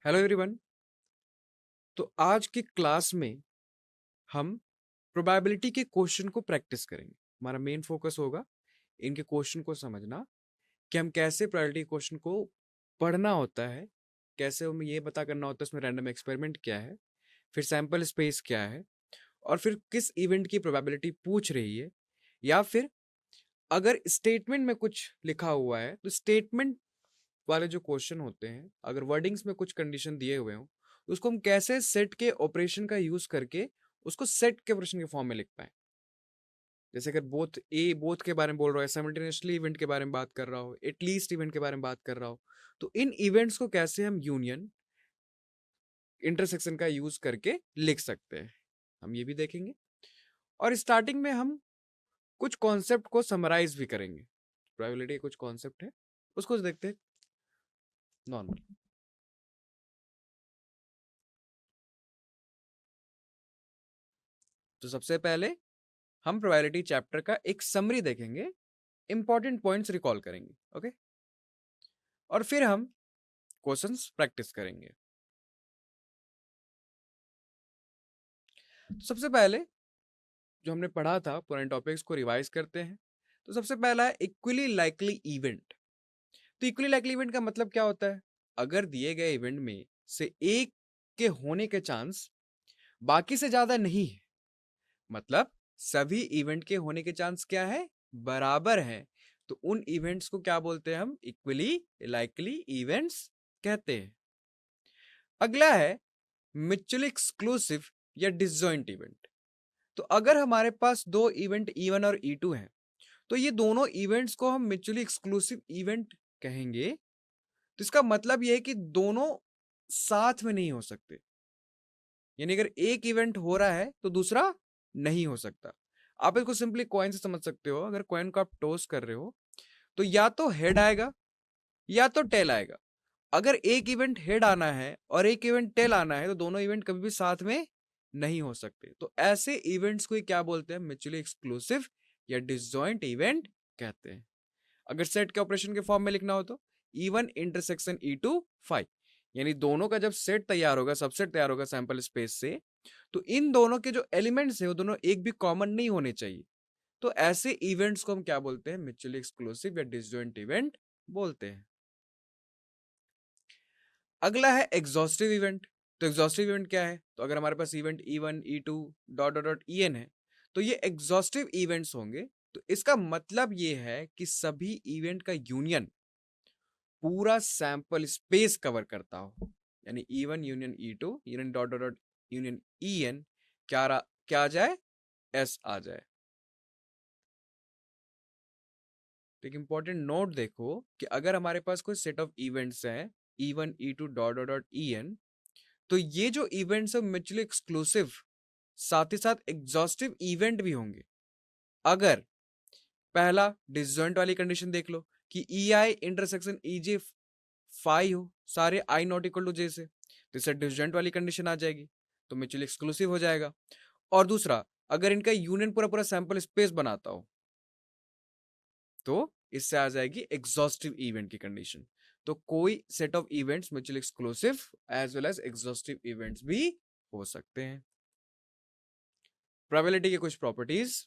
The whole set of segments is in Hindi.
Hello everyone. तो आज की क्लास में हम प्रोबेबिलिटी के क्वेश्चन को प्रैक्टिस करेंगे। हमारा मेन फोकस होगा इनके क्वेश्चन को समझना कि हम कैसे प्रोबेबिलिटी क्वेश्चन को पढ़ना होता है, कैसे हमें ये पता करना होता है उसमें रैंडम एक्सपेरिमेंट क्या है, फिर सैंपल स्पेस क्या है, और फिर किस इवेंट की प्रोबेबिलिटी पूछ रही है, या फिर अगर स्टेटमेंट में कुछ लिखा हुआ है तो स्टेटमेंट वाले जो क्वेश्चन होते हैं, अगर वर्डिंग्स में कुछ कंडीशन दिए हुए हों तो उसको हम कैसे सेट के ऑपरेशन का यूज करके उसको सेट के ऑपरेशन के फॉर्म में लिख पाए। जैसे अगर बोथ के बारे में बोल रहा है, साइमल्टेनियसली इवेंट के बारे में बात कर रहा हो, एटलीस्ट इवेंट के बारे में बात कर रहा हो, तो इन इवेंट्स को कैसे हम यूनियन इंटरसेक्शन का यूज करके लिख सकते हैं, हम ये भी देखेंगे। और स्टार्टिंग में हम कुछ कॉन्सेप्ट को समराइज भी करेंगे। प्रोबेबिलिटी के कुछ कॉन्सेप्ट है, उसको देखते हैं नॉर्मल। तो सबसे पहले हम प्रोबेबिलिटी चैप्टर का एक समरी देखेंगे, इंपॉर्टेंट पॉइंट्स रिकॉल करेंगे, ओके। और फिर हम क्वेश्चंस प्रैक्टिस करेंगे। तो सबसे पहले जो हमने पढ़ा था पुराने टॉपिक्स को रिवाइज करते हैं। तो सबसे पहला है इक्वली लाइकली इवेंट। तो इक्वली लाइकली इवेंट का मतलब क्या होता है? अगर दिए गए इवेंट में से एक के होने के चांस बाकी से ज्यादा नहीं है, मतलब सभी इवेंट के होने के चांस क्या है? बराबर है, तो उन इवेंट्स को क्या बोलते हैं? हम इक्वली लाइकली इवेंट्स कहते हैं। अगला है म्यूचुअली एक्सक्लूसिव या डिसजॉइंट इवेंट। तो अगर हमारे पास दो इवेंट E1 और E2 हैं, तो ये दोनों इवेंट्स को हम म्यूचुअली एक्सक्लूसिव इवेंट कहेंगे। तो इसका मतलब ये है कि दोनों साथ में नहीं हो सकते, यानी अगर एक इवेंट हो रहा है तो दूसरा नहीं हो सकता। आप इसको सिंपली कॉइन से समझ सकते हो। अगर कॉइन को आप टॉस कर रहे हो तो या तो हेड आएगा या तो टेल आएगा। अगर एक इवेंट हेड आना है और एक इवेंट टेल आना है तो दोनों इवेंट कभी भी साथ में नहीं हो सकते। तो ऐसे इवेंट्स को क्या बोलते हैं? म्यूचुअली एक्सक्लूसिव या डिसजॉइंट इवेंट कहते हैं। अगर सेट के ऑपरेशन के फॉर्म में लिखना हो तो E1 इंटरसेक्शन E2 फाइव, यानी दोनों का जब सेट तैयार होगा, सबसेट तैयार होगा सैंपल स्पेस से, तो इन दोनों के जो एलिमेंट्स है वो दोनों एक भी कॉमन नहीं होने चाहिए। तो ऐसे इवेंट्स को हम क्या बोलते हैं? म्यूचुअली एक्सक्लूसिव या डिसजॉइंट इवेंट बोलते हैं। अगला है एग्जॉस्टिव इवेंट। तो एग्जॉस्टिव इवेंट क्या है? तो अगर हमारे पास event E1 E2 dot dot dot En है, तो ये एग्जॉस्टिव इवेंट्स होंगे। तो इसका मतलब ये है कि सभी इवेंट का यूनियन पूरा सैंपल स्पेस कवर करता हो, यानी E1 union E2 union dot dot dot union En क्या आ जाए? S आ जाए। तो एक इंपॉर्टेंट नोट देखो कि अगर हमारे पास कोई सेट ऑफ इवेंट्स हैं E1 E2 dot dot dot En, तो ये जो इवेंट्स है म्यूचुअली एक्सक्लूसिव, साथ ही साथ एग्जॉस्टिव इवेंट भी होंगे। अगर पहला डिसजॉइंट वाली कंडीशन देख लो कि EI इंटरसेक्शन EJ फाई हो, सारे I not equal to J से, तो इससे डिसजॉइंट वाली कंडीशन आ जाएगी, तो म्यूचुअली एक्सक्लूसिव हो जाएगा। और दूसरा, अगर इनका यूनियन पूरा पूरा सैंपल स्पेस बनाता हो तो इससे आ जाएगी एग्जॉस्टिव इवेंट की कंडीशन। तो कोई set of events mutually exclusive as well as exhaustive events भी हो सकते हैं। प्रोबेबिलिटी की कुछ प्रॉपर्टीज।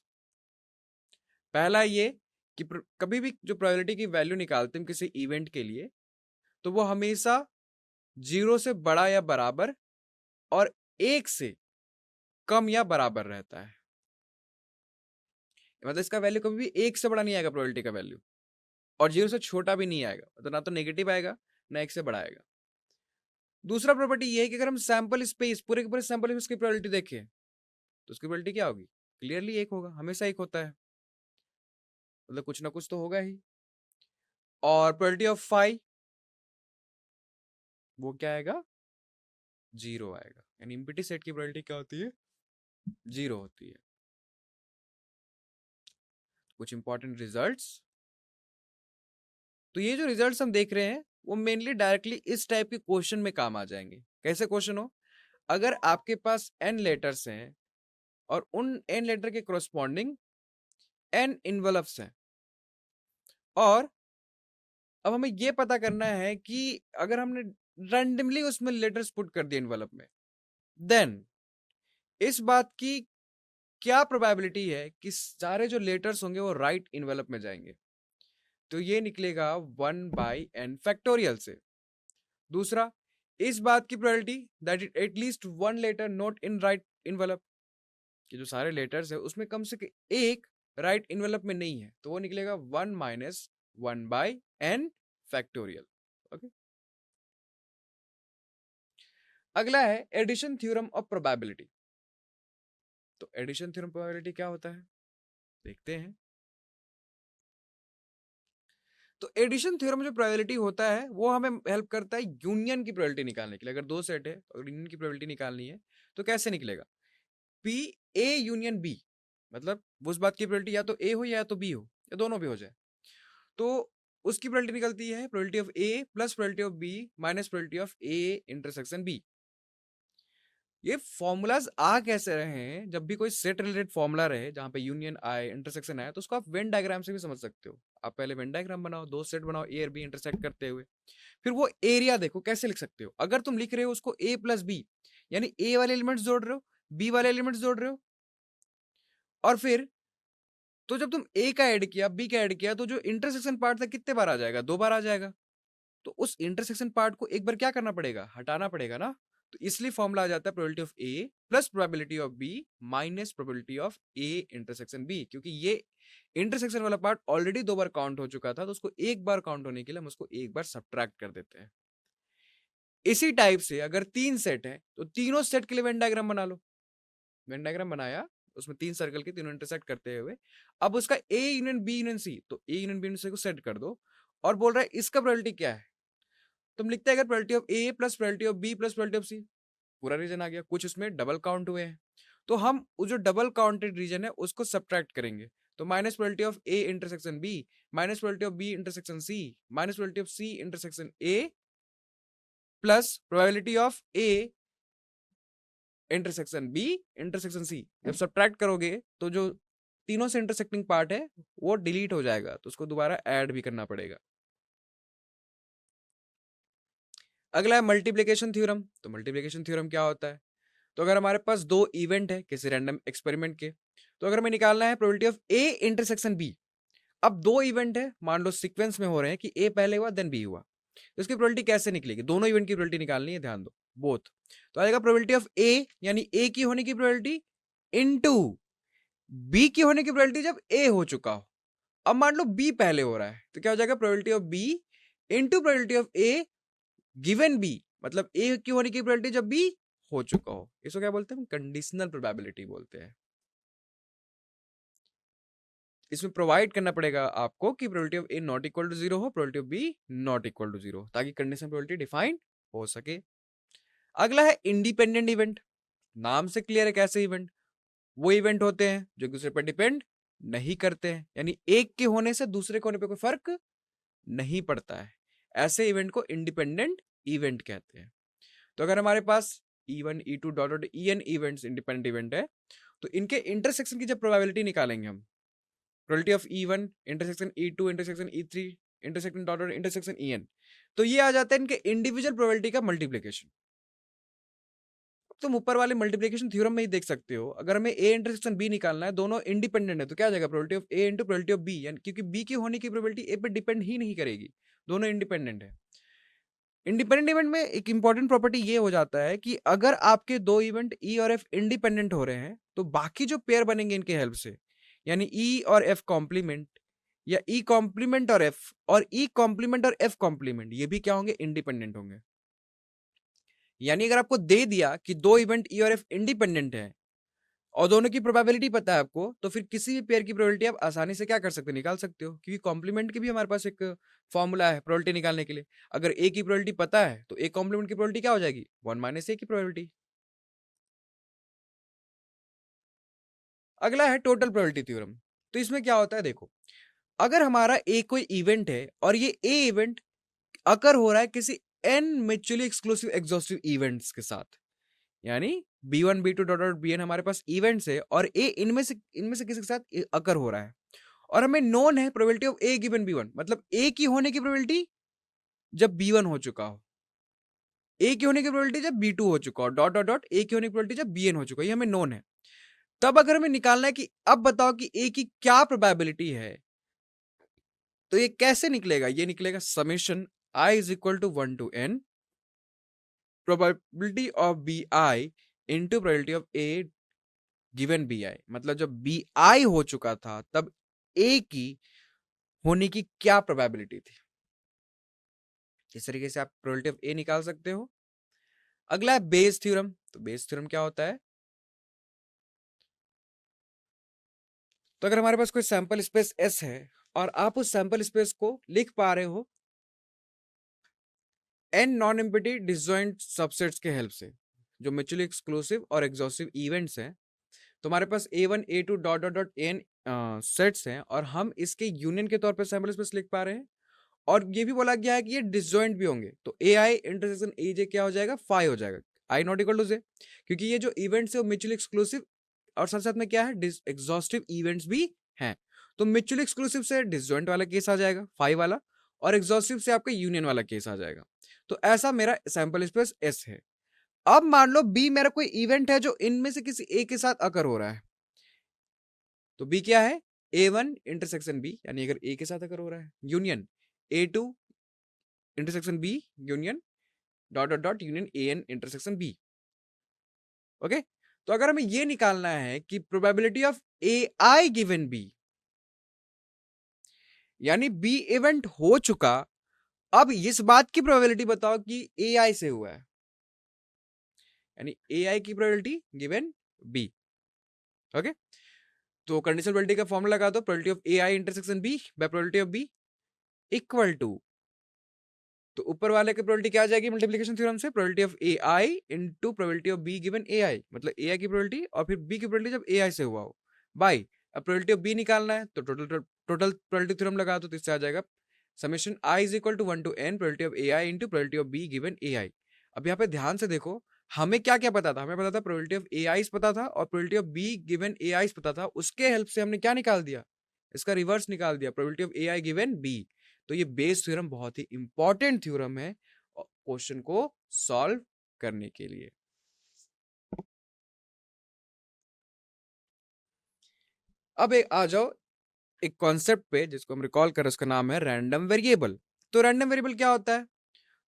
पहला ये कि कभी भी जो प्रोबेबिलिटी की वैल्यू निकालते हैं हम किसी इवेंट के लिए, तो वो हमेशा 0 से बड़ा या बराबर और 1 से कम या बराबर रहता है। मतलब इसका वैल्यू कभी भी 1 से बड़ा नहीं आएगा प्रोबेबिलिटी का वैल्यू, और 0 से छोटा भी नहीं आएगा। तो ना तो नेगेटिव आएगा ना 1 से बड़ा आएगा। दूसरा प्रॉपर्टी ये है कि अगर हम सैंपल स्पेस पूरे के पूरे सैंपल स्पेस की प्रोबेबिलिटी देखें तो उसकी प्रोबेबिलिटी क्या होगी? क्लियरली 1 होगा, हमेशा 1 होता है, मतलब कुछ ना कुछ तो होगा ही। और प्रोबेबिलिटी ऑफ फाई, वो क्या आएगा? 0 आएगा। यानी एम्प्टी सेट की प्रोबेबिलिटी क्या होती है? 0 होती है। कुछ इंपॉर्टेंट रिजल्ट्स। तो ये जो रिजल्ट्स हम देख रहे हैं वो मेनली डायरेक्टली इस टाइप के क्वेश्चन में काम आ जाएंगे। कैसे क्वेश्चन हो? अगर आपके पास n लेटर्स हैं और उन n लेटर के कोरस्पॉन्डिंग n इन्वेलप्स हैं, और अब हमें ये पता करना है कि अगर हमने रैंडमली उसमें लेटर्स पुट कर दिए एनवेलप में, देन इस बात की क्या प्रोबेबिलिटी है कि सारे जो लेटर्स होंगे वो राइट एनवेलप में जाएंगे? तो ये निकलेगा 1/n फैक्टोरियल से। दूसरा, इस बात की probability that at least one letter not in right envelope, कि जो सारे लेटर्स है उसमें कम से कम एक राइट एनवेलप में नहीं है, तो वो निकलेगा 1 माइनस 1/n फैक्टोरियल। ओके, अगला है एडिशन थ्योरम ऑफ प्रोबेबिलिटी। तो एडिशन थ्योरम प्रोबेबिलिटी क्या होता है, देखते हैं। तो एडिशन थ्योरम जो प्रोबेबिलिटी होता है वो हमें हेल्प करता है यूनियन की प्रोबेबिलिटी निकालने के लिए। अगर दो सेट है और यूनियन की प्रोबेबिलिटी निकालनी है तो कैसे निकलेगा? पी ए यूनियन बी, मतलब उस बात की प्रोबेबिलिटी या तो ए हो या तो बी हो या दोनों भी हो जाए, तो उसकी प्रोबेबिलिटी निकलती है probability of A plus probability of B minus probability of A intersection B. ये फॉर्मूलाज आ कैसे रहे हैं? जब भी कोई सेट रिलेटेड फॉर्मूला रहे जहां पे यूनियन आए इंटरसेक्शन आए, तो उसको आप वेन डायग्राम से भी समझ सकते हो। आप पहले वेन डायग्राम बनाओ, दो सेट बनाओ ए और बी इंटरसेक्ट करते हुए, फिर वो एरिया देखो कैसे लिख सकते हो। अगर तुम लिख रहे हो उसको ए प्लस बी, यानी ए वाले एलिमेंट्स जोड़ रहे हो, बी वाले एलिमेंट्स जोड़ रहे हो, और फिर तो जब तुम ए का ऐड किया बी का ऐड किया, तो जो इंटरसेक्शन पार्ट था कितने बार आ जाएगा? दो बार आ जाएगा। तो उस इंटरसेक्शन पार्ट को एक बार क्या करना पड़ेगा? हटाना पड़ेगा ना। तो इसलिए फॉर्मूला आ जाता है probability of A plus probability of B minus probability of A intersection B, क्योंकि ये इंटरसेक्शन वाला पार्ट ऑलरेडी दो बार काउंट हो चुका था, तो उसको एक बार काउंट होने के लिए हम उसको एक बार सब्ट्रैक्ट कर देते हैं। इसी टाइप से अगर तीन सेट है तो तीनों सेट के लिए वेन डायग्राम बना लो। वेन डायग्राम बनाया, उसमें तीन सर्कल के तीनों इंटरसेक्ट करते हुए, अब उसका A union B union C, तो A union B union C को सेट कर दो, और बोल रहा है इसका प्रोबेबिलिटी क्या है। तुम लिखते हैं अगर probability of A plus probability of B plus probability of C, पूरा रीजन आ गया। कुछ उसमें डबल काउंट हुए हैं, तो हम वो जो डबल काउंटेड रीजन है उसको सब्ट्रैक्ट करेंगे। तो minus probability of A intersection B minus probability of B intersection C minus probability of C intersection A plus probability of A intersection B intersection C. जब सब्ट्रैक्ट करोगे तो जो तीनों से इंटरसेक्टिंग पार्ट है वो डिलीट हो जाएगा, तो उसको दोबारा ऐड भी करना पड़ेगा। अगला है मल्टीप्लिकेशन थ्योरम। तो मल्टीप्लिकेशन थ्योरम क्या होता है? तो अगर हमारे पास दो इवेंट है किसी रैंडम एक्सपेरिमेंट के, तो अगर हमें निकालना है probability of A intersection B. अब दो इवेंट है, मान लो सीक्वेंस में हो रहे हैं कि ए पहले हुआ देन बी हुआ, तो इसकी प्रोबेबिलिटी कैसे निकलेगी? दोनों इवेंट की प्रोबेबिलिटी निकालनी है, ध्यान दो, बोथ। तो आएगा प्रोबेबिलिटी ऑफ ए, यानी ए की होने की प्रोबेबिलिटी इनटू बी की होने की प्रोबेबिलिटी जब ए हो चुका हो। अब मान लो बी पहले हो रहा है, तो क्या हो जाएगा? Probability of B into probability of A given B, मतलब ए की होने की प्रोबेबिलिटी जब बी हो चुका हो। इसको क्या बोलते हैं? कंडीशनल प्रोबेबिलिटी बोलते हैं। इसमें प्रोवाइड करना पड़ेगा आपको कि probability of A not equal to zero हो, probability of B not equal to zero, ताकि कंडीशनल प्रोबेबिलिटी डिफाइन हो सके। अगला है इंडिपेंडेंट इवेंट। नाम से क्लियर है कैसे इवेंट? वो इवेंट होते हैं जो एक दूसरे पर डिपेंड नहीं करते हैं, यानी एक के होने से दूसरे के होने पे कोई फर्क नहीं पड़ता है। ऐसे इवेंट को इंडिपेंडेंट इवेंट कहते हैं। तो अगर हमारे पास E1 E2 dot dot En events independent event है, तो इनके इंटरसेक्शन की जब प्रोबेबिलिटी निकालेंगे हम, probability of E1 intersection E2 intersection E3 intersection dot dot intersection En, तो ये आ जाता है इनके इंडिविजुअल प्रोबेबिलिटी का मल्टीप्लिकेशन। तुम ऊपर वाले मल्टीप्लिकेशन थ्योरम में ही देख सकते हो, अगर हमें ए इंटरसेक्शन बी निकालना है, दोनों इंडिपेंडेंट है, तो क्या आ जाएगा? Probability of A into probability of B, यानी क्योंकि बी की होने की प्रोबेबिलिटी ए पे डिपेंड ही नहीं करेगी, दोनों इंडिपेंडेंट है। इंडिपेंडेंट इवेंट में एक इंपॉर्टेंट प्रॉपर्टी ये हो जाता है कि अगर आपके दो इवेंट ई और एफ इंडिपेंडेंट हो रहे हैं, तो बाकी जो पेयर बनेंगे इनके हेल्प से, यानी ई और एफ कॉम्प्लीमेंट या ई कॉम्प्लीमेंट और ई कॉम्प्लीमेंट और एफ कॉम्प्लीमेंट, ये भी क्या होंगे? इंडिपेंडेंट होंगे। यानी अगर आपको दे दिया कि दो इवेंट ई और एफ इंडिपेंडेंट है और दोनों की प्रोबेबिलिटी पता है आपको, तो फिर किसी भी पेयर की प्रोबेबिलिटी आप आसानी से क्या कर सकते हो? निकाल सकते हो, क्योंकि कॉम्प्लीमेंट की भी हमारे पास एक फॉर्मूला है प्रोबेबिलिटी निकालने के लिए। अगर ए की प्रोबेबिलिटी पता है तो ए कॉम्प्लीमेंट की प्रोबेबिलिटी क्या हो जाएगी? 1 माइनस ए की प्रोबेबिलिटी। अगला है टोटल प्रोबेबिलिटी थ्योरम। तो इसमें क्या होता है देखो, अगर हमारा ए कोई इवेंट है और ये ए इवेंट अकर हो रहा है किसी n mutually exclusive exhaustive events के साथ, यानी B1 B2 dot dot Bn हमारे पास इवेंट्स है और ए इनमें से किसी के साथ अकर हो रहा है, और हमें नोन है probability of A given B1, मतलब ए की होने की प्रोबेबिलिटी जब B1 हो चुका हो। ए की होने की प्रोबेबिलिटी जब B2 हो चुका हो, डॉट डॉट डॉट ए की होने की प्रोबेबिलिटी जब BN हो चुका है, ये हमें नोन है। तब अगर हमें निकालना है कि अब बताओ कि ए की क्या प्रोबेबिलिटी है, तो ये कैसे निकलेगा? ये निकलेगा summation i is equal to 1 to n probability of BI into probability of A given BI। मतलब जब BI हो चुका था तब ए की होने की क्या प्रोबेबिलिटी थी। इस तरीके से आप प्रोबेबिलिटी ऑफ ए निकाल सकते हो। अगला है बेस थ्योरम। तो बेस थ्योरम क्या होता है? तो अगर हमारे पास कोई सैंपल स्पेस S है और आप उस सैंपल स्पेस को लिख पा रहे हो n non empty disjoint subsets के हेल्प से, जो म्यूचुअली एक्सक्लूसिव और एग्जॉस्टिव इवेंट्स हैं, तो हमारे पास A1 A2 dot dot dot n sets हैं और हम इसके यूनियन के तौर पर सैंपल स्पेस लिख पा रहे हैं। और ये भी बोला गया है कि ये डिसजॉइंट भी होंगे, तो AI इंटरसेक्शन AJ क्या हो जाएगा? फाई हो जाएगा, I नॉट इक्वल टू जे, क्योंकि ये जो इवेंट्स है वो म्यूचुअली एक्सक्लूसिव और साथ साथ में क्या है? एग्जॉस्टिव इवेंट्स भी हैं। तो म्यूचुअली एक्सक्लूसिव से डिसजॉइंट वाला केस आ जाएगा, फाई वाला, और एग्जॉस्टिव से आपका यूनियन वाला केस आ जाएगा। तो ऐसा मेरा सैंपल स्पेस S है। अब मान लो B मेरा कोई इवेंट है जो इनमें से किसी A के साथ अकर हो रहा है, तो B क्या है? A1 इंटरसेक्शन B, यानी अगर A के साथ अकर हो रहा है, union A2 intersection B union dot dot dot union AN intersection B। Okay, तो अगर हमें ये निकालना है कि probability of AI given B, यानी B इवेंट हो चुका, अब इस बात की प्रोबेबिलिटी बताओ कि AI से हुआ है, यानी AI की प्रोबेबिलिटी गिवन B। ओके, तो कंडीशनल प्रोबेबिलिटी का फॉर्मूला लगा दो, probability of AI intersection B by probability of B equal to, तो ऊपर वाले की प्रोबेबिलिटी क्या आ जाएगी मल्टीप्लिकेशन थ्योरम से? Probability of AI into probability of B given AI, मतलब AI की प्रोबेबिलिटी और फिर B की प्रोबेबिलिटी जब AI से हुआ हो, बाय, अब प्रोबेबिलिटी ऑफ B निकालना है तो टोटल टोटल प्रोबेबिलिटी थ्योरम लगा दो, तो इससे आ जाएगा summation I is equal to 1 to n probability of AI into probability of B given AI। अब यहाँ पे ध्यान से देखो, हमें क्या क्या पता था? हमें पता था प्रोबेबिलिटी ऑफ AI पता था और probability of B given AI पता था, उसके हेल्प से हमने क्या निकाल दिया? इसका रिवर्स निकाल दिया, probability of AI given B। तो ये बेस थ्योरम बहुत ही इंपॉर्टेंट थ्योरम है क्वेश्चन को सॉल्व करने के लिए। अब आ जाओ एक कॉन्सेप्ट पे जिसको हम रिकॉल कर, उसका नाम है रैंडम वेरिएबल। तो रैंडम वेरिएबल क्या होता है?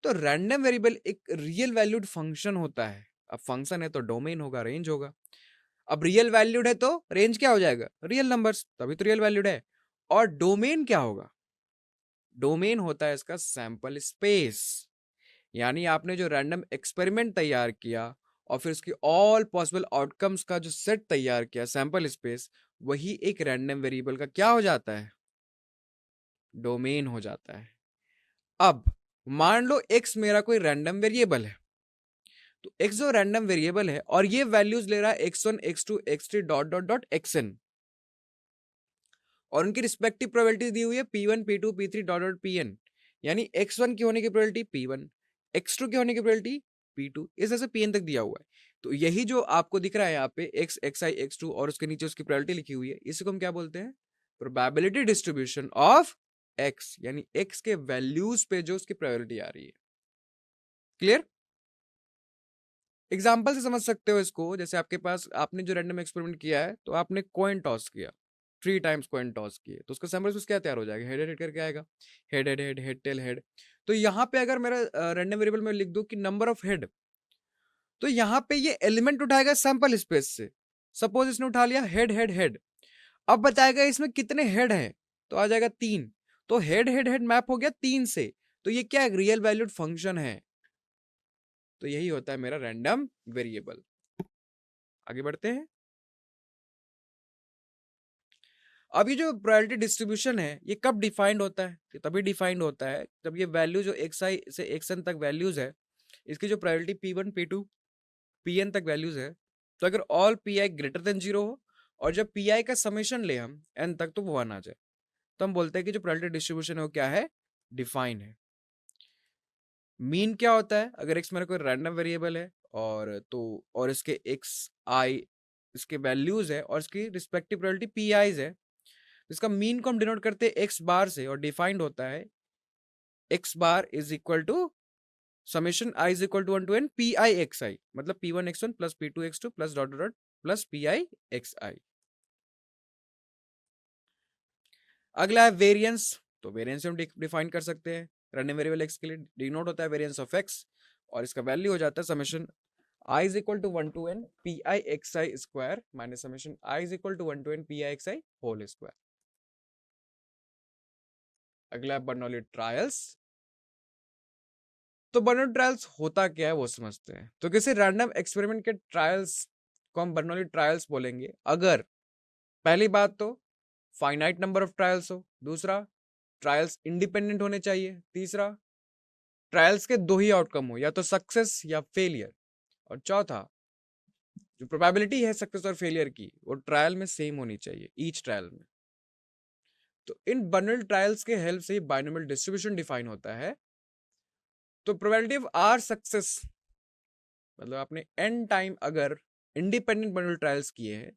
तो रैंडम वेरिएबल एक रियल वैल्यूड फंक्शन होता है। अब फंक्शन है तो डोमेन होगा, रेंज होगा। अब रियल वैल्यूड है तो रेंज क्या हो जाएगा? रियल नंबर्स, तभी तो रियल वैल्यूड है। और डोमेन क्या होगा? डोमेन होता है इसका सैंपल स्पेस, यानी आपने जो रैंडम एक्सपेरिमेंट तैयार किया और फिर उसकी ऑल पॉसिबल आउटकम्स का जो सेट तैयार किया, सैंपल स्पेस, वही एक रैंडम वेरिएबल का क्या हो जाता है? डोमेन हो जाता है। अब मान लो x मेरा कोई रैंडम वेरिएबल है, तो x जो रैंडम वेरिएबल है और ये वैल्यूज ले रहा है x1 x2 x3 dot dot dot xn, और उनकी रिस्पेक्टिव प्रोबेबिलिटी दी हुई है p1 p2 p3 dot dot pn, यानी x1 की होने की प्रोबेबिलिटी p1, x2 की होने की प्रोबेबिलिटी p2, इस तरह से pn तक दिया हुआ है। तो यही जो आपको दिख रहा है यहाँ पे x xi x2 और उसके नीचे उसकी प्रोबेबिलिटी लिखी हुई है, इसी को हम क्या बोलते हैं? प्रोबेबिलिटी डिस्ट्रीब्यूशन ऑफ x, यानी x के वैल्यूज पे जो उसकी प्रोबेबिलिटी आ रही है। क्लियर? एग्जाम्पल से समझ सकते हो इसको, जैसे आपके पास, आपने जो रैंडम एक्सपेरिमेंट किया है, तो आपने कॉइन टॉस किया, 3 टाइम्स कॉइन टॉस किए, तो उसका सैंपल क्या तैयार हो जाएगा? हेड हेड हेड करके आएगा, head head head head tail head. तो यहाँ पे अगर मेरा रैंडम वेरिएबल में लिख दूं कि नंबर ऑफ हेड, तो यहाँ पे ये एलिमेंट उठाएगा सैंपल स्पेस से। सपोज इसने उठा लिया हेड हेड हेड, अब बताएगा इसमें कितने हेड हैं, तो आ जाएगा 3। तो हेड हेड हेड मैप हो गया 3 से, तो ये क्या है? रियल वैल्यूड फंक्शन है। तो यही होता है मेरा रैंडम वेरिएबल। आगे बढ़ते हैं। अब ये जो प्रोबेबिलिटी डिस्ट्रीब्यूशन है, ये कब डिफाइंड होता है? ये तभी डिफाइंड होता है जब ये वैल्यू जो xi से xn तक वैल्यूज है, इसकी जो प्रोबेबिलिटी p1 p2 pn तक वैल्यूज है, तो अगर ऑल pi ग्रेटर देन 0 हो और जब pi का समेशन ले हम n तक तो वो 1 आ जाए, तो हम बोलते हैं कि जो प्रोबेबिलिटी डिस्ट्रीब्यूशन है वो क्या है? डिफाइन है। मीन क्या होता है? अगर x मेरा कोई रैंडम वेरिएबल है और इसके xi इसके वैल्यूज है और इसकी रिस्पेक्टिव प्रोबेबिलिटी pi's है, इसका मीन को हम डिनोट करते हैं x बार से और डिफाइंड होता है x bar is equal to summation i is equal to 1 to n P I X I, मतलब p1x1 plus p2x2 plus dot dot plus P I X I. अगला है वेरिएंस। तो वेरिएंस हम डिफाइन कर सकते हैं रैंडम वेरिएबल x के लिए, डिनोट होता है वेरिएंस ऑफ x, और इसका वैल्यू हो जाता है summation i is equal to 1 to n P I X I square minus summation i is equal to 1 to n P I X I whole square. अगला है बर्नौली ट्रायल्स। तो बर्नौली ट्रायल्स होता क्या है वो समझते हैं। तो किसी रैंडम एक्सपेरिमेंट के ट्रायल्स को हम बर्नौली ट्रायल्स बोलेंगे अगर पहली बात तो फाइनाइट नंबर ऑफ ट्रायल्स हो, दूसरा ट्रायल्स इंडिपेंडेंट होने चाहिए, तीसरा ट्रायल्स के दो ही आउटकम हो, या तो सक्सेस या फेलियर, और चौथा जो प्रोबेबिलिटी है सक्सेस और फेलियर की वो ट्रायल में सेम होनी चाहिए ईच ट्रायल में। तो इन बर्नौली ट्रायल्स के हेल्प से ही बाइनोमियल डिस्ट्रीब्यूशन डिफाइन होता है। तो प्रोबेबिलिटी ऑफ आर सक्सेस, मतलब आपने n टाइम अगर इंडिपेंडेंट बर्नौली ट्रायल्स किए हैं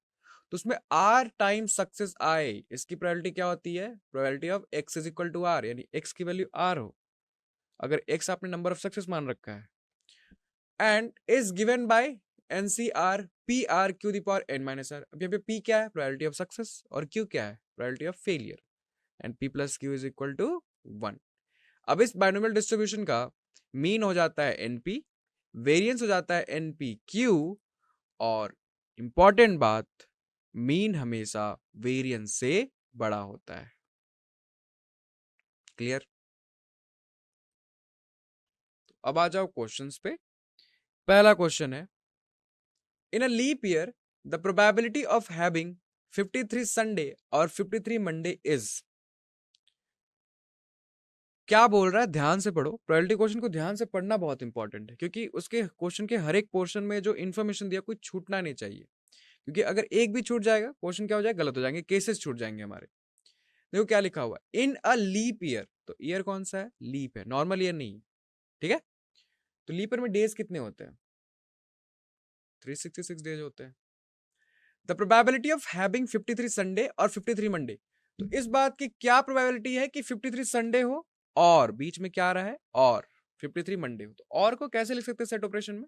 तो उसमें r टाइम सक्सेस आए, इसकी प्रोबेबिलिटी क्या होती है, probability of x is equal to r, यानी x की वैल्यू r हो, अगर x आपने नंबर ऑफ सक्सेस मान रखा है, and is given by NCR PR Q the power n minus r। अब यहाँ पे p क्या है, प्रोबेबिलिटी ऑफ सक्सेस, और q क्या है, probability of failure, and p plus q is equal to 1। अब इस बाइनोमियल डिस्ट्रीब्यूशन का मीन हो जाता है np, वेरिएंस हो जाता है npq, और इंपॉर्टेंट बात, मीन हमेशा वेरिएंस से बड़ा होता है। क्लियर? तो अब आ जाओ क्वेश्चंस पे। पहला क्वेश्चन है, in a leap year the probability of having 53 Sunday और 53 मंडे इज। क्या बोल रहा है, ध्यान से पढ़ो। प्रोबेबिलिटी क्वेश्चन को ध्यान से पढ़ना बहुत इंपॉर्टेंट है, क्योंकि उसके क्वेश्चन के हर एक पोर्शन में जो इन्फॉर्मेशन दिया कोई छूटना नहीं चाहिए, क्योंकि अगर एक भी छूट जाएगा क्वेश्चन क्या हो जाएगा, गलत हो जाएंगे, केसेस छूट जाएंगे हमारे। देखो क्या लिखा हुआ है, इन अ लीप ईयर। तो ईयर कौन सा है, लीप है, नॉर्मल ईयर नहीं, ठीक है। तो लीप ईयर में डेज कितने होते हैं, 366 डेज होते हैं। The probability of having 53 Sunday और 53 मंडे। तो इस बात की क्या प्रोबेबिलिटी है कि 53 संडे हो और बीच में क्या आ रहा है, और 53 मंडे हो। तो और को कैसे लिख सकते हैं सेट ऑपरेशन में,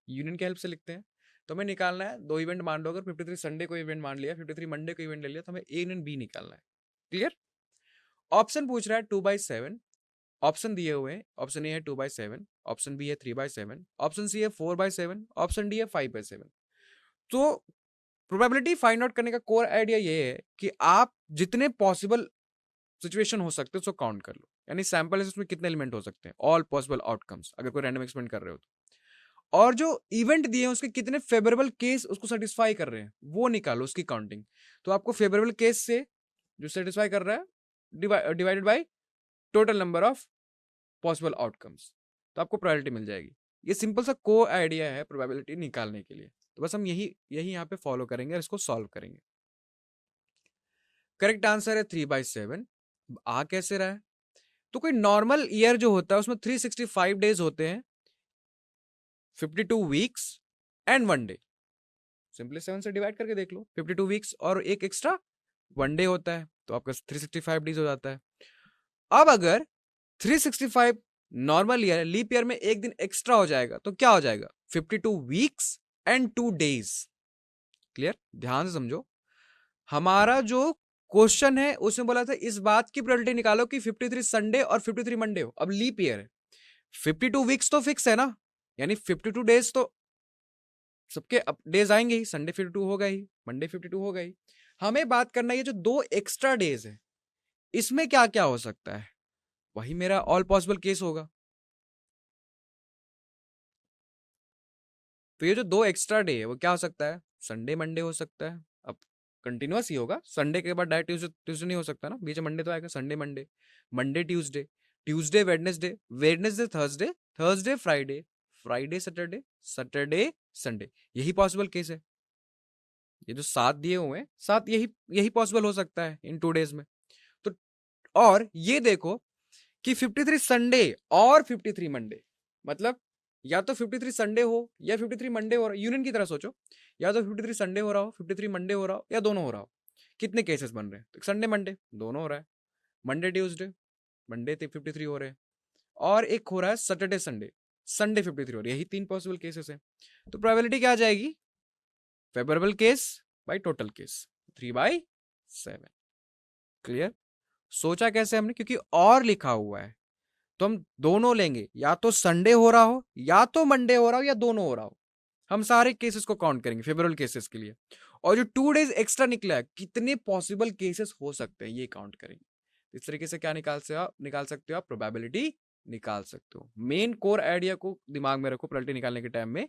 यूनियन की हेल्प से लिखते हैं। तो हमें निकालना है दो इवेंट मान लो, अगर 53 संडे को इवेंट मान लिया, 53 मंडे को इवेंट ले लिया, तो हमें ए यूनियन बी निकालना है। क्लियर? ऑप्शन पूछ रहा है 2/7, ऑप्शन दिए हुए हैं, ऑप्शन ए है 2/7, ऑप्शन बी है 3/7, ऑप्शन सी है 4/7, ऑप्शन डी है 5/7। तो प्रोबेबिलिटी फाइंड आउट करने का कोर आइडिया ये है कि आप जितने पॉसिबल सिचुएशन हो सकते हैं उसको काउंट कर लो, यानी सैंपल उसमें कितने एलिमेंट हो सकते हैं, ऑल पॉसिबल आउटकम्स, अगर कोई रैंडम एक्सपेरिमेंट कर रहे हो तो, और जो इवेंट दिए हैं उसके कितने फेवरेबल केस उसको सेटिस्फाई कर रहे हैं वो निकालो, उसकी काउंटिंग। तो आपको फेवरेबल केस से जो सेटिस्फाई कर रहा है divided by total number of possible outcomes, तो आपको प्रायोरिटी मिल जाएगी। ये सिंपल सा को आइडिया है प्रोबेबिलिटी निकालने के लिए। तो बस हम यही यही यहाँ पे फॉलो करेंगे और इसको सॉल्व करेंगे। करेक्ट आंसर है 3/7। आ कैसे रहा है, तो कोई नॉर्मल ईयर जो होता है उसमें 365 डेज होते हैं, 52 वीक्स एंड 1 डे। सिंपली 7 से डिवाइड करके देख लो, 52 वीक्स और एक एक्स्ट्रा 1 डे होता है, तो आपका 365 डेज हो जाता है। अब अगर 365 नॉर्मल ईयर, लीप ईयर में एक दिन एक्स्ट्रा हो जाएगा तो क्या हो जाएगा, 52 वीक्स एंड 2 डेज। क्लियर? ध्यान से समझो, हमारा जो क्वेश्चन है उसमें बोला था इस बात की प्रोबेबिलिटी निकालो कि 53 संडे और 53 मंडे हो। अब लीप ईयर है, 52 वीक्स तो फिक्स है ना, यानी 52 डेज तो सबके डेज आएंगे ही, संडे 52 होगा ही, मंडे 52 होगा ही। हमें बात करना है जो दो एक्स्ट्रा डेज है इसमें क्या क्या हो सकता है, वही मेरा ऑल पॉसिबल केस होगा। तो ये जो दो एक्स्ट्रा डे है वो क्या हो सकता है, संडे मंडे हो सकता है। अब कंटिन्यूअस ही होगा, संडे के बाद डायरेक्ट ट्यूसडे ट्यूसडे नहीं हो सकता ना, बीच में मंडे तो आएगा, Sunday Monday, Monday Tuesday, Tuesday Wednesday, Wednesday Thursday, Thursday Friday, Friday Saturday, Saturday Sunday. यही पॉसिबल केस है। ये जो 7 दिए हुए हैं, 7 यही यही पॉसिबल हो सकता है इन 2 डेज में। तो और ये देखो कि 53 संडे और 53 मंडे, मतलब या तो 53 संडे हो या 53 मंडे हो रहा, यूनियन की तरह सोचो, या तो 53 संडे हो रहा हो, 53 मंडे हो रहा हो, या दोनों हो रहा हो। कितने केसेस बन रहे हैं, तो संडे मंडे दोनों हो रहा है, मंडे ट्यूसडे, मंडे 53 हो रहे हैं, और एक हो रहा है सैटरडे संडे, संडे 53 और यही 3 पॉसिबल केसेस हैं। तो प्रोबेबिलिटी क्या आ जाएगी? Favourable case by total case 3/7। Clear? सोचा कैसे हमने? क्योंकि और लिखा हुआ है, तो हम दोनों लेंगे, या तो संडे हो रहा हो, या तो मंडे हो रहा हो, या दोनों हो रहा हो। हम सारे केसेस को काउंट करेंगे फेवरेबल केसेस के लिए, और जो 2 डेज एक्स्ट्रा निकला है, कितने पॉसिबल केसेस हो सकते हैं ये काउंट करेंगे। इस तरीके से क्या निकाल सकते हो आप? प्रोबेबिलिटी निकाल सकते हो। मेन कोर आइडिया को दिमाग में रखो प्रोबेबिलिटी निकालने के टाइम में,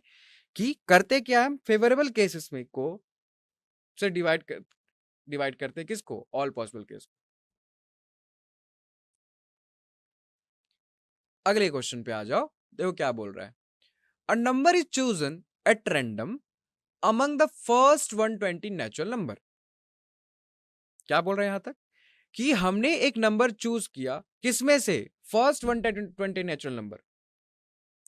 कि करते क्या हम फेवरेबल केसेस में को से डिवाइड करते हैं किसको? All possible case. अगले क्वेश्चन पे आ जाओ, देखो क्या बोल रहा है। A number is chosen at random among the first 120 natural number. क्या बोल रहे हैं यहां तक? कि हमने एक नंबर चूज किया, किसमें से? First 120 natural number.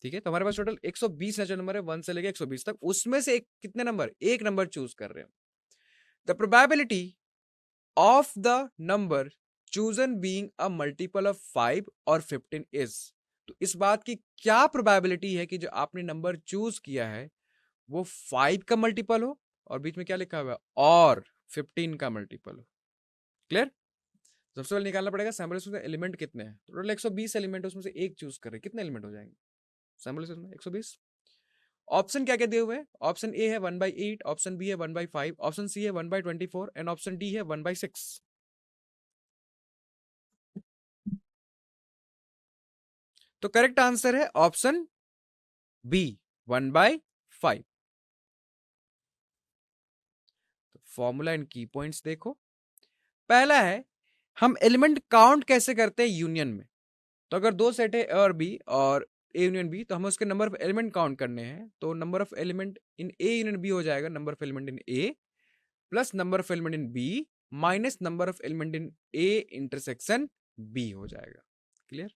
ठीक है, तो हमारे पास टोटल 120 नेचुरल नंबर है, 1 से लेके 120 तक। उसमें से कितने नंबर? एक नंबर चूज कर रहे हैं। The probability of the number chosen being a multiple of 5 और 15 इज। तो इस बात की क्या प्रोबेबिलिटी है कि जो आपने नंबर चूज किया है वो 5 का मल्टीपल हो, और बीच में क्या लिखा हुआ है? और 15 का मल्टीपल हो। क्लियर? सबसे पहले निकालना पड़ेगा सैम्पल में एलिमेंट कितने हैं। टोटल 120 एलिमेंट, उसमें से एक चूज कर रहे हैं, कितने एलिमेंट हो जाएंगे सैम्पल में? 120। ऑप्शन क्या क्या दिए हुए हैं? ऑप्शन ए है 1/8, ऑप्शन बी है 1/5, ऑप्शन सी है 1/24 एंड ऑप्शन डी है 1/6। तो करेक्ट आंसर है ऑप्शन बी, 1/5। तो फॉर्मूला एंड की पॉइंट्स देखो। पहला है, हम एलिमेंट काउंट कैसे करते हैं यूनियन में। तो अगर दो सेट है ए और बी, और ए यूनियन बी, तो हमें उसके नंबर ऑफ एलिमेंट काउंट करने हैं। तो number of element in A union B हो जाएगा number of element in A plus number of element in B minus number of element in A intersection B हो जाएगा। क्लियर?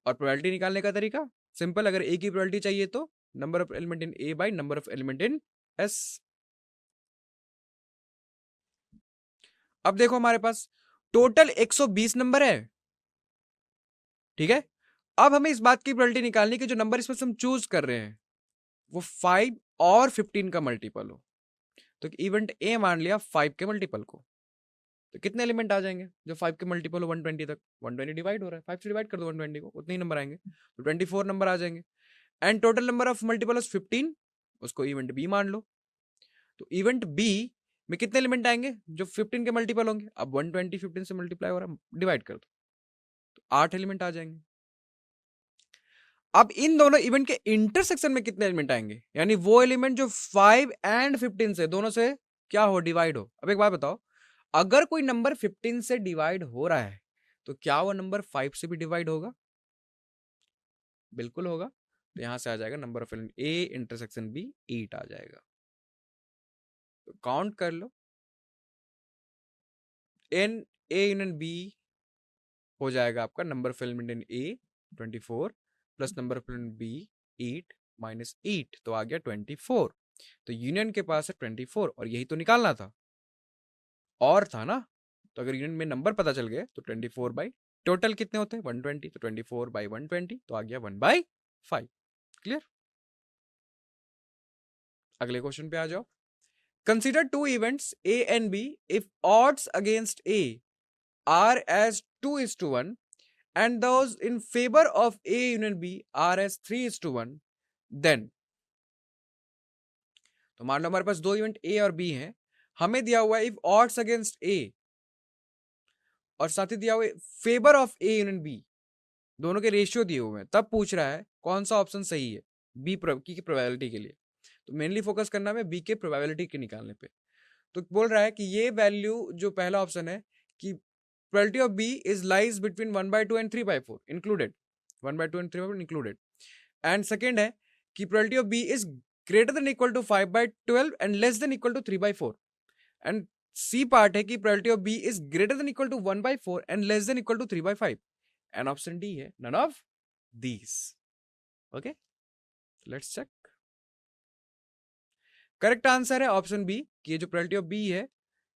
और प्रोबेबिलिटी निकालने का तरीका सिंपल, अगर ए की प्रोबेबिलिटी चाहिए तो number of element in A by number of element in S. अब देखो हमारे पास टोटल 120 नंबर है। ठीक है, अब हमें इस बात की प्रोबेबिलिटी निकालनी कि जो नंबर इसमें से हम चूज कर रहे हैं वो 5 और 15 का मल्टीपल हो। तो इवेंट ए मान लिया 5 के मल्टीपल को, तो कितने एलिमेंट आ जाएंगे जो 5 के मल्टीपल हो 120 तक? 120 डिवाइड हो रहा है, 5 से डिवाइड कर दो 120 को, उतने ही नंबर आएंगे, तो 24 नंबर आ जाएंगे। And total number of multiple of 15, उसको इवेंट बी मान लो। तो इवेंट बी में कितने एलिमेंट आएंगे जो 15 के मल्टीपल होंगे? अब 120 15 से मल्टीप्लाई हो रहा है, डिवाइड कर दो, तो 8 एलिमेंट आ जाएंगे। अब इन दोनों इवेंट के इंटरसेक्शन में कितने एलिमेंट आएंगे? यानी वो एलिमेंट जो 5 एंड 15 से दोनों से क्या हो? डिवाइड हो। अब एक बात बताओ, अगर कोई नंबर 15 से डिवाइड हो रहा है तो क्या वो नंबर 5 से भी डिवाइड होगा? बिल्कुल होगा। तो यहां से आ जाएगा number of element A intersection B 8 आ जाएगा। तो काउंट कर लो, एन ए यूनियन बी हो जाएगा आपका number of element in A 24 plus number of element B 8 minus 8, तो आ गया 24। तो यूनियन के पास है 24 और यही तो निकालना था, और था ना। तो अगर यूनियन में नंबर पता चल गए तो 24 बाई टोटल कितने होते हैं? 120, तो 24/120 तो आ गया 1/5। क्लियर? अगले क्वेश्चन पे आ जाओ। Consider two events A and B if odds against A are as 2:1 and those in favor of A union B are as 3:1, then तो मान लो हमारे पास दो इवेंट ए और बी हैं, हमें दिया हुआ है इफ ऑड्स अगेंस्ट ए और साथ ही दिया हुआ है favour of A union B, दोनों के रेशियो दिए हुए हैं, तब पूछ रहा है कौन सा ऑप्शन सही है बी की प्रोबेबिलिटी के लिए। तो मेनली फोकस करना है बी के प्रोबेबिलिटी के निकालने पे। तो बोल रहा है कि ये वैल्यू जो पहला ऑप्शन है कि probability of B is lies between 1/2 and 3/4 included, 1/2 and 3/4 included, and second है कि probability of B is greater than equal to 5/12 and less than equal to 3/4, and C part है कि probability of B is greater than equal to 1/4 and less than equal to 3/5, and option D है none of these. Okay, let's check. Correct answer है ऑप्शन बी कि ये जो probability of B है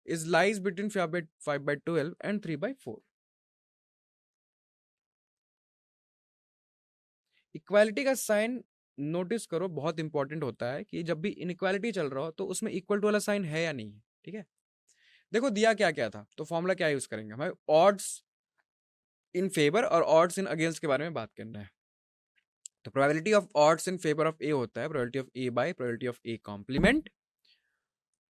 is lies between 5/12 and 3/4. Equality का साइन नोटिस करो, बहुत इंपॉर्टेंट होता है कि जब भी इनइक्वालिटी चल रहा हो तो उसमें इक्वल टू वाला साइन है या नहीं है, ठीक है। देखो दिया क्या क्या था, तो फॉर्मूला क्या यूज करेंगे, हमें ऑड्स इन फेवर और ऑड्स इन अगेंस्ट के बारे में बात करना है। तो probability of odds in favour of A होता है probability of A by probability of A complement,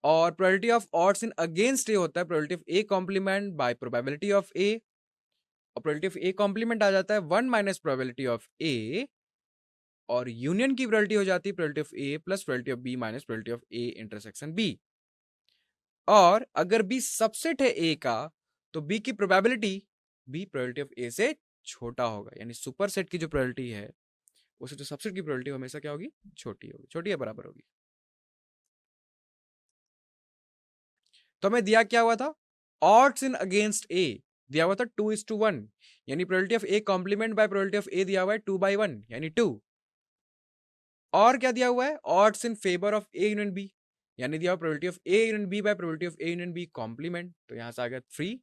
और probability of odds in against A होता है probability of A complement by probability of A, और प्रोबेबिलिटी ऑफ ए कॉम्प्लीमेंट आ जाता है 1 माइनस प्रोबेबिलिटी ऑफ ए, और यूनियन की प्रोबेबिलिटी हो जाती है probability of A plus probability of B minus probability of A intersection B. और अगर बी सबसेट है ए का तो बी की प्रोबेबिलिटी बी प्रोबेबिलिटी ऑफ ए से छोटा होगा, यानी सुपर सेट की जो प्रोबेबिलिटी है उससे जो सबसेट की प्रोबेबिलिटी हमेशा क्या होगी, छोटी होगी, छोटी या बराबर होगी। तो हमें दिया क्या हुआ था, ऑड्स इन अगेंस्ट ए दिया हुआ था 2:1, यानी probability of A complement by probability of A दिया हुआ है 2/1 यानी 2। और क्या दिया हुआ है, odds in favour of A union B, यानी दिया हुआ probability of A union B by probability of A union B complement, तो यहां से आ गया 3।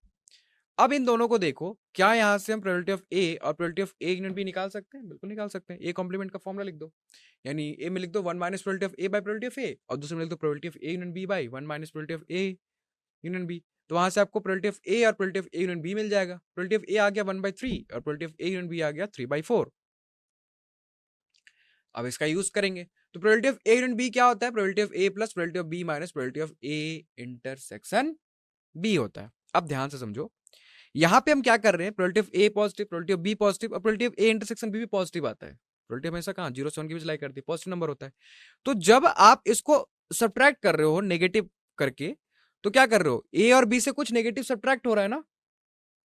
अब इन दोनों को देखो, क्या यहां से हम प्रोबेबिलिटी ऑफ ए और probability of A union B निकाल सकते हैं, बिल्कुल निकाल सकते हैं। ए कॉम्प्लीमेंट का फॉर्मूला लिख दो, यानी ए में लिख दो 1 minus probability of A by probability of A, और दूसरे में लिख दो probability of A union B by 1 minus probability of A union B. तो वहां से आपको प्रोबेबिलिटी ऑफ ए और probability of A union B मिल जाएगा। प्रोबेबिलिटी ऑफ ए आ गया 1/3 और probability of A union B आ गया 3/4। अब इसका यूज करेंगे, तो probability of A union B क्या होता है, probability of A plus probability of B minus probability of A intersection B होता है। अब ध्यान से समझो, यहां पे हम क्या कर रहे हैं, probability of A positive, probability of B positive, और probability of A intersection B भी पॉजिटिव आता है। प्रोबेबिलिटी हमेशा कहां 0 से 1 की भी लाई करती है, पॉजिटिव नंबर होता है। तो जब आप इसको सब्ट्रैक्ट कर रहे हो नेगेटिव करके, तो क्या कर रहे हो, ए और बी से कुछ नेगेटिव सब्ट्रैक्ट हो रहा है ना,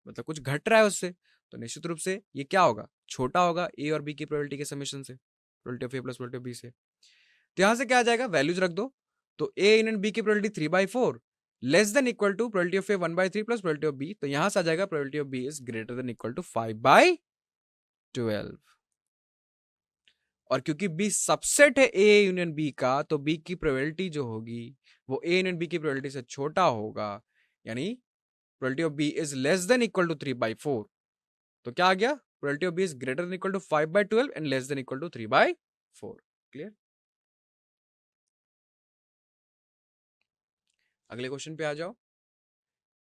मतलब कुछ घट रहा है उससे, तो निश्चित रूप से ये क्या होगा, छोटा होगा ए और बी की प्रोबेबिलिटी के समेशन से, probability of A plus probability of B से। तो यहां से क्या आ जाएगा, वैल्यूज रख दो, तो ए इन बी की probability 3/4 less than equal to probability of A 1/3 plus probability of B, तो यहां से आ जाएगा probability of B is greater than equal to 5/12। और क्योंकि बी सबसेट है ए यूनियन बी का, तो बी की प्रोबेबिलिटी जो होगी वो ए यूनियन बी की प्रोबेबिलिटी से छोटा होगा, यानी probability of B is less than equal to 3/4। तो क्या आ गया, probability of B is greater than equal to 5/12 and less than equal to 3/4। Clear. अगले क्वेश्चन पे आ जाओ।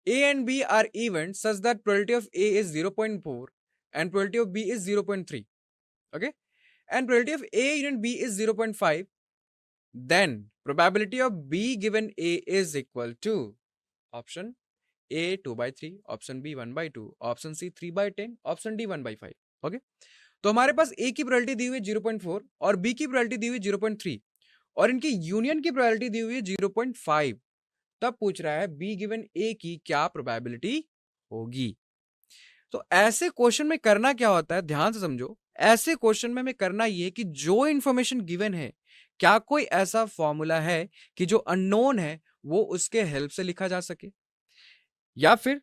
A and B are even such that probability of A is 0.4 and probability of B is 0.3. Okay, and probability of A union B is 0.5. Then probability of B given A is equal to option A 2/3, option B 1/2, option C 3/10, option D 1/5. Okay, तो हमारे पास A की प्रोबेबिलिटी दी हुई है 0.4 और B की प्रोबेबिलिटी दी हुई है 0.3 और इनकी यूनियन की प्रोबेबिलिटी दी हुई है 0.5। तब पूछ रहा है बी गिवन ए की क्या प्रोबेबिलिटी होगी। तो ऐसे क्वेश्चन में करना क्या होता है, ध्यान से समझो, ऐसे क्वेश्चन में हमें करना ये है कि जो इंफॉर्मेशन गिवन है, क्या कोई ऐसा फॉर्मूला है कि जो अननोन है वो उसके हेल्प से लिखा जा सके, या फिर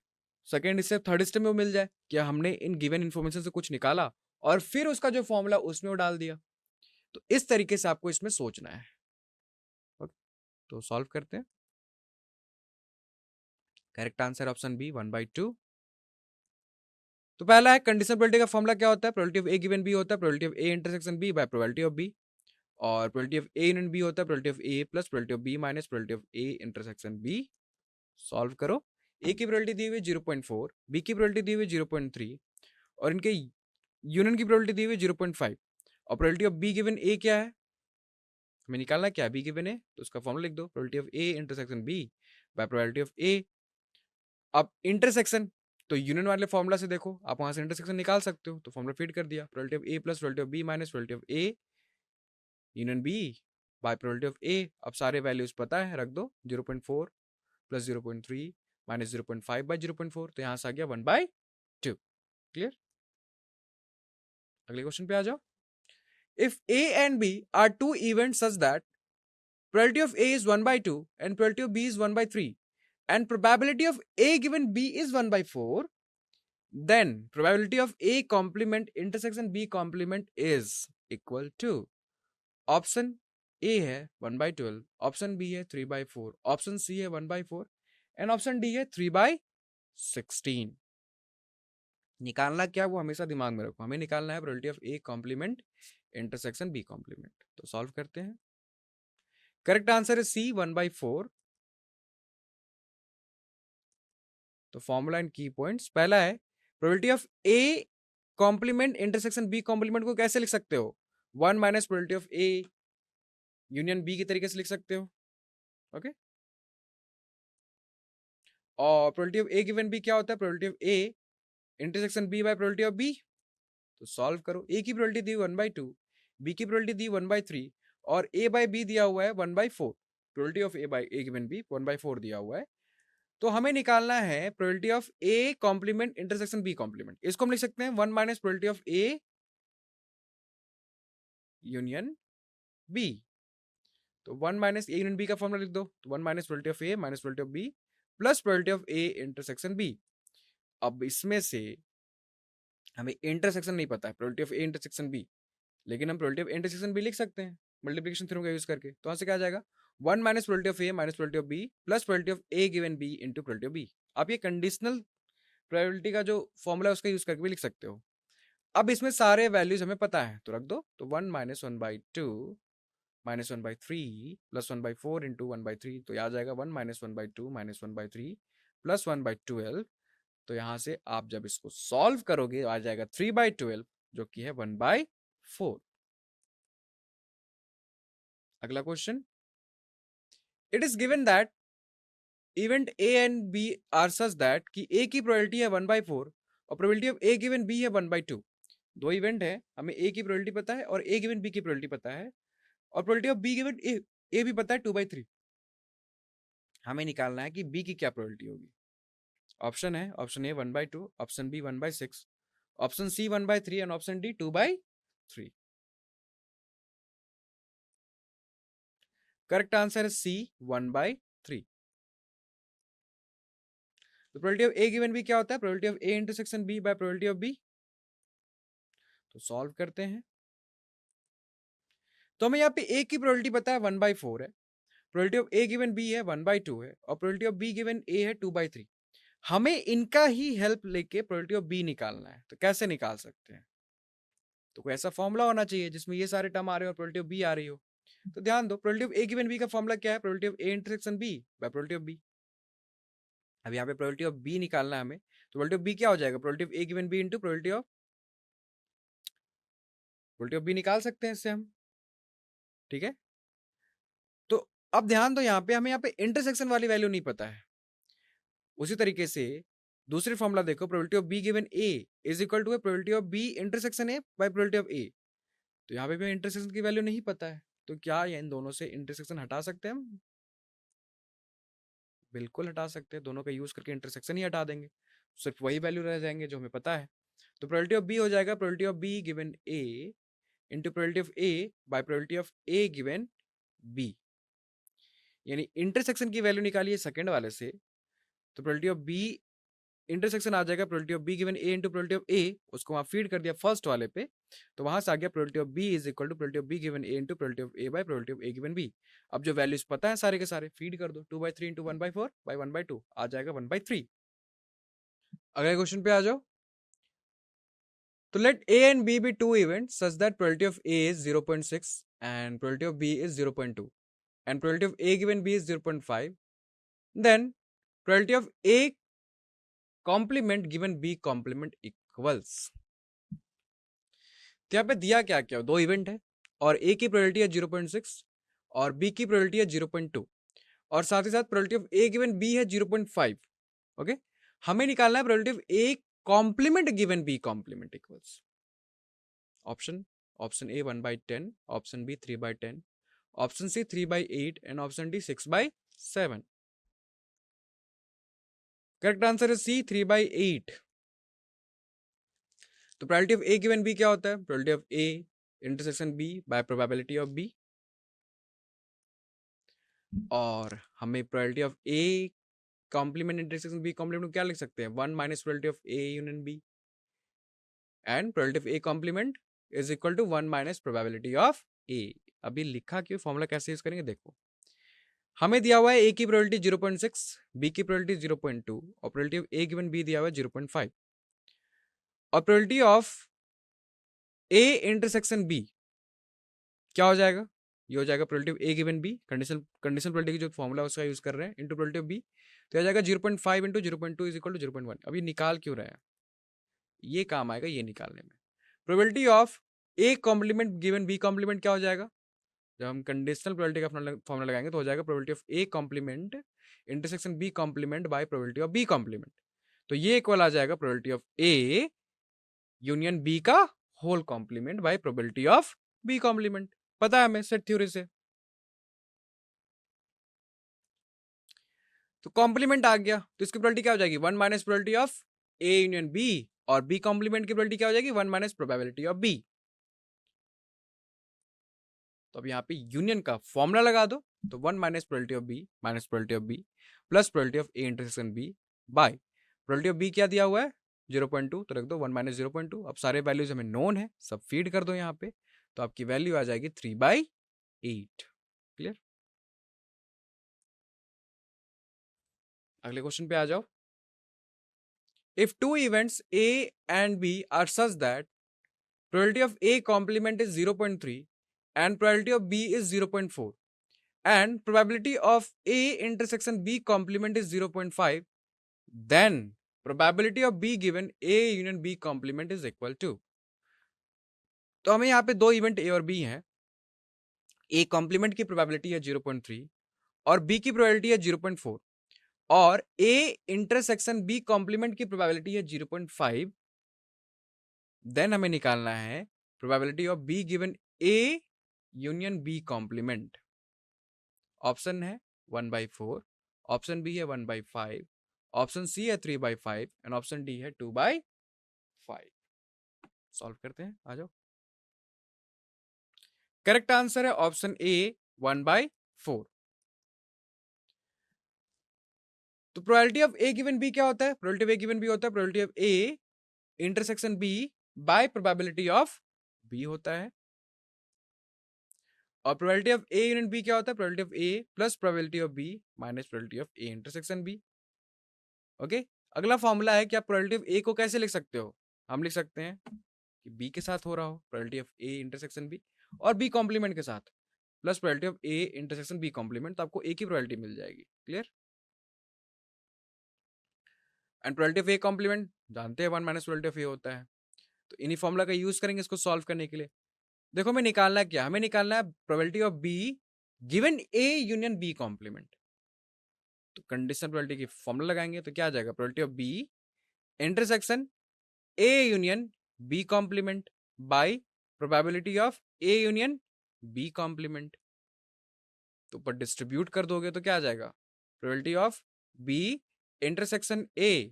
सेकेंड स्टेप थर्ड स्टेप में वो मिल जाए कि हमने इन गिवन इंफॉर्मेशन से कुछ निकाला और फिर उसका जो फॉर्मूला उसमें वो डाल दिया। तो इस तरीके से आपको इसमें सोचना है। तो सॉल्व करते हैं। Correct answer option B 1/2। तो पहला है कंडीशनल प्रोबेबिलिटी का फॉर्मूला क्या होता है, probability of A given B होता है probability of A intersection B by probability of B, और probability of A union B होता है probability of A plus probability of B minus probability of A intersection B. Solve करो। ए की प्रोबेबिलिटी दी हुई 0.4, बी की प्रोबेबिलिटी दी हुई 0.3 और इनके यूनियन की प्रोबेबिलिटी दी हुई 0.5, और प्रोबेबिलिटी ऑफ बी गिवन ए क्या है, हमें निकालना क्या है, बी गिवन ए, तो उसका फॉर्मूला लिख दो, probability of A intersection B by probability of A. अब इंटरसेक्शन, तो यूनियन वाले फॉर्मूला से देखो, आप वहां से इंटरसेक्शन निकाल सकते हो, तो फॉर्मूला फीड कर दिया, probability of A plus probability of B minus probability of A union B by probability of A. अब सारे वैल्यूज पता है, रख दो, 0.4 प्लस 0.3 माइनस 0.5 बाय 0.4, तो यहां से आ गया 1/2। क्लियर। अगले क्वेश्चन पे आ जाओ। If A and B are two events such that probability of A is 1/2 and probability of B is 1/3 and probability of A given B is 1/4, then probability of A complement intersection B complement is equal to option A है 1/12, ऑप्शन B है 3/4, ऑप्शन C है 1/4 एंड ऑप्शन D है 3/16। निकालना क्या वो हमेशा दिमाग में रखो, हमें निकालना है probability of A complement intersection B complement. तो सॉल्व करते हैं। करेक्ट आंसर है सी 1/4। तो फॉर्मूला एंड की पॉइंट्स, पहला है probability of A complement intersection B complement को कैसे लिख सकते हो, 1 minus probability of A union B के तरीके से लिख सकते हो। ओके, और probability of A given B क्या होता है, probability of A intersection B by probability of B. तो सॉल्व करो, ए की प्रोबेबिलिटी दी 1/2, बी की प्रोबेबिलिटी दी 1/3 और ए बाय बी दिया हुआ है 1/4। Probability of A by A given B 1/4 दिया हुआ है। तो हमें निकालना है probability of A complement intersection B complement. इसको हम लिख सकते हैं 1 minus probability of A union B. तो 1 माइनस ए यूनियन बी का फॉर्मूला लिख दो, तो 1 minus probability of A minus probability of B plus probability of A intersection B. अब इसमें से हमें इंटरसेक्शन नहीं पता है, probability of A intersection B, लेकिन हम प्रोबेबिलिटी ऑफ इंटरसेक्शन बी लिख सकते हैं मल्टीप्लिकेशन थ्योरम का यूज करके। तो वहां से क्या आ जाएगा, 1 minus probability of A minus probability of B plus probability of A given B into probability of B. आप ये कंडीशनल प्रोबेबिलिटी का जो फॉर्मूला है उसका यूज करके भी लिख सकते हो। अब इसमें सारे वैल्यूज हमें पता है तो रख दो, तो 1 माइनस 1/2 माइनस 1/3 प्लस 1/4 इंटू 1/3, तो आ जाएगा 1 माइनस 1/2 माइनस 1/3 प्लस 1/12। तो यहां से आप जब इसको सॉल्व करोगे आ जाएगा 3/12 जो कि है 1/4। अगला question, it is given that event A and B are such that कि ए की प्रोबेबिलिटी है 1/4 और probability of A given B है 1/2। दो इवेंट है, हमें ए की प्रोबेबिलिटी पता है और ए गिवन बी की प्रोबेबिलिटी पता है, और प्रोबेबिलिटी ऑफ बी गिवन ए भी पता है 2/3। हमें निकालना है कि बी की क्या प्रोबेबिलिटी होगी। ऑप्शन है, option A 1/2, option B 1/6, option C 1/3 and option D 2/3। Correct answer है सी 1/3। तो probability of A given B क्या होता है, probability of A intersection B by probability of B. तो सॉल्व करते हैं। तो हमें यहाँ पे ए की प्रोबेबिलिटी पता है 1/4 है, probability of A given B है 1/2 है और probability of B given A है 2/3। हमें इनका ही हेल्प लेके प्रोबेबिलिटी ऑफ बी निकालना है। तो कैसे निकाल सकते हैं, तो कोई ऐसा फॉर्मूला होना चाहिए जिसमें ये सारे टर्म आ रहे हो और प्रोबेबिलिटी ऑफ बी आ रही हो। तो ध्यान दो, probability of A given B का फॉर्मूला क्या है, probability of A intersection B by probability of B. अब यहाँ पे प्रोबेबिलिटी ऑफ बी निकालना है हमें, तो प्रोबेबिलिटी ऑफ बी क्या हो जाएगा, probability of A given B into probability of B निकाल सकते हैं इससे हम। ठीक है, तो अब ध्यान दो, यहाँ पे इंटरसेक्शन वाली वैल्यू नहीं पता है। उसी तरीके से दूसरी फॉर्मूला देखो, probability of B given A is equal to probability of B intersection A by probability of A. तो यहाँ पे भी इंटरसेक्शन की वैल्यू नहीं पता है, तो क्या ये इन दोनों से इंटरसेक्शन हटा सकते हैं हम? बिल्कुल हटा सकते हैं, दोनों का यूज करके इंटरसेक्शन ही हटा देंगे, सिर्फ वही वैल्यू रह जाएंगे जो हमें पता है। तो प्रोबेबिलिटी ऑफ बी हो जाएगा probability of B given A into probability of A by probability of A given B. यानी इंटरसेक्शन की वैल्यू निकालिए सेकंड वाले से, तो प्रोबेबिलिटी ऑफ बी इंटरसेक्शन आ जाएगा probability of B given A into probability of A, उसको वहां फीड कर दिया फर्स्ट वाले पे, तो वहां से आ गया probability of B is equal to probability of B given A into probability of A by probability of A given B. अब जो वैल्यूज पता है सारे के सारे फीड कर दो, 2/3 इंटू 1/4 बाय 1/2 आ जाएगा 1/3। अगले क्वेश्चन पे आ जाओ। तो let A and B be two events such that probability of A is 0.6 and probability of B is 0.2 and probability of A given B is 0.5, then probability of A complement given B complement equals। तो यहाँ पे दिया क्या क्या, दो इवेंट है और A की प्रोबेबिलिटी है 0.6 और B की प्रोबेबिलिटी है 0.2 और साथ ही साथ probability of A given B है 0.5। ओके, हमें निकालना है probability of A complement given B complement equals. Option A 1/10, option B 3/10, option C 3/8 and option D 6/7। Correct answer है सी 3/8। तो probability of A given B क्या होता है, probability of A intersection B by probability of B, और हमें probability of A complement intersection B complement क्या लिख सकते हैं, 1 minus probability of A union B and probability of A complement is equal to 1 minus probability of A. अभी लिखा क्यों, फॉर्मूला कैसे यूज करेंगे देखो। हमें दिया हुआ है ए की प्रोबेबिलिटी 0.6, बी की प्रोबेबिलिटी 0.2 और probability of A given B दिया हुआ है 0.5। और probability of A intersection B क्या हो जाएगा, ये हो जाएगा probability of A given B, conditional probability की जो फॉर्मूला उसका यूज कर रहे हैं, इंटू प्रोबेबिलिटी ऑफ बी, तो आ जाएगा 0.5 इंटू 0.2 इज इक्वल टू 0.1। अब ये निकाल क्यों रहा है, ये काम आएगा ये निकालने में। Probability of A complement given B complement क्या हो जाएगा, जब हम कंडीशनल प्रोबेबिलिटी का फॉर्मूला लगाएंगे तो हो जाएगा probability of A complement intersection B complement by probability of B complement. तो ये इक्वल आ जाएगा probability of A union B का whole complement by probability of B complement. पता है हमें सेट थ्योरी से। तो कॉम्प्लीमेंट आ गया तो इसकी प्रोबेबिलिटी क्या हो जाएगी, 1 minus probability of A union B, और बी कॉम्प्लीमेंट की प्रोबेबिलिटी क्या हो जाएगी, 1 माइनस प्रोबेबिलिटी ऑफ बी। तो अब यहाँ पे यूनियन का फॉर्मूला लगा दो, तो 1 minus probability of B minus probability of B plus probability of A intersection B by probability of B क्या दिया हुआ है 0.2, तो रख दो 1 माइनस 0.2। अब सारे वैल्यूज हमें नोन है, सब फीड कर दो यहाँ पे, तो आपकी वैल्यू आ जाएगी 3/8। क्लियर। अगले क्वेश्चन पे आ जाओ। If two events A and B are such that probability of A complement is 0.3 and probability of B is 0.4 and probability of A intersection B complement is 0.5, then probability of B given A union B complement is equal to। तो हमें यहाँ पे दो इवेंट A और B हैं, A कॉम्प्लीमेंट की प्रोबेबिलिटी है 0.3 और B की प्रोबेबिलिटी है 0.4 और A इंटरसेक्शन B कॉम्प्लीमेंट की प्रोबेबिलिटी है 0.5। देन हमें निकालना है probability of B given A union B complement. Option है 1/4, ऑप्शन बी है 1/5, ऑप्शन सी है 3/5 एंड ऑप्शन डी है 2/5। सॉल्व करते हैं, आ जाओ। करेक्ट आंसर है ऑप्शन ए 1/4। तो probability of A given B क्या होता है, probability of A given B होता है probability of A intersection B by probability of B होता है, और probability of A union B क्या होता है, probability of A plus probability of B minus probability of A intersection B. Okay. अगला फॉर्मूला है कि आप प्रोबेबिलिटी ऑफ ए को कैसे लिख सकते हो, हम लिख सकते हैं कि बी के साथ हो रहा हो probability of A intersection B और बी कॉम्प्लीमेंट के साथ plus probability of A intersection B complement, तो आपको ए की प्रोबेबिलिटी मिल जाएगी। Clear. And probability of A complement जानते हैं 1 माइनस प्रोबेबिलिटी ऑफ ए होता है, तो इन्हीं फॉर्मूला का यूज करेंगे इसको सॉल्व करने के लिए। देखो हमें निकालना है क्या, हमें निकालना है probability of B given A union B complement. तो कंडीशनल प्रोबेबिलिटी की फॉर्मूला लगाएंगे तो क्या आ जाएगा, probability of B intersection A union B complement by probability of A union B complement. तो ऊपर डिस्ट्रीब्यूट कर दोगे तो क्या आ जाएगा, probability of B intersection A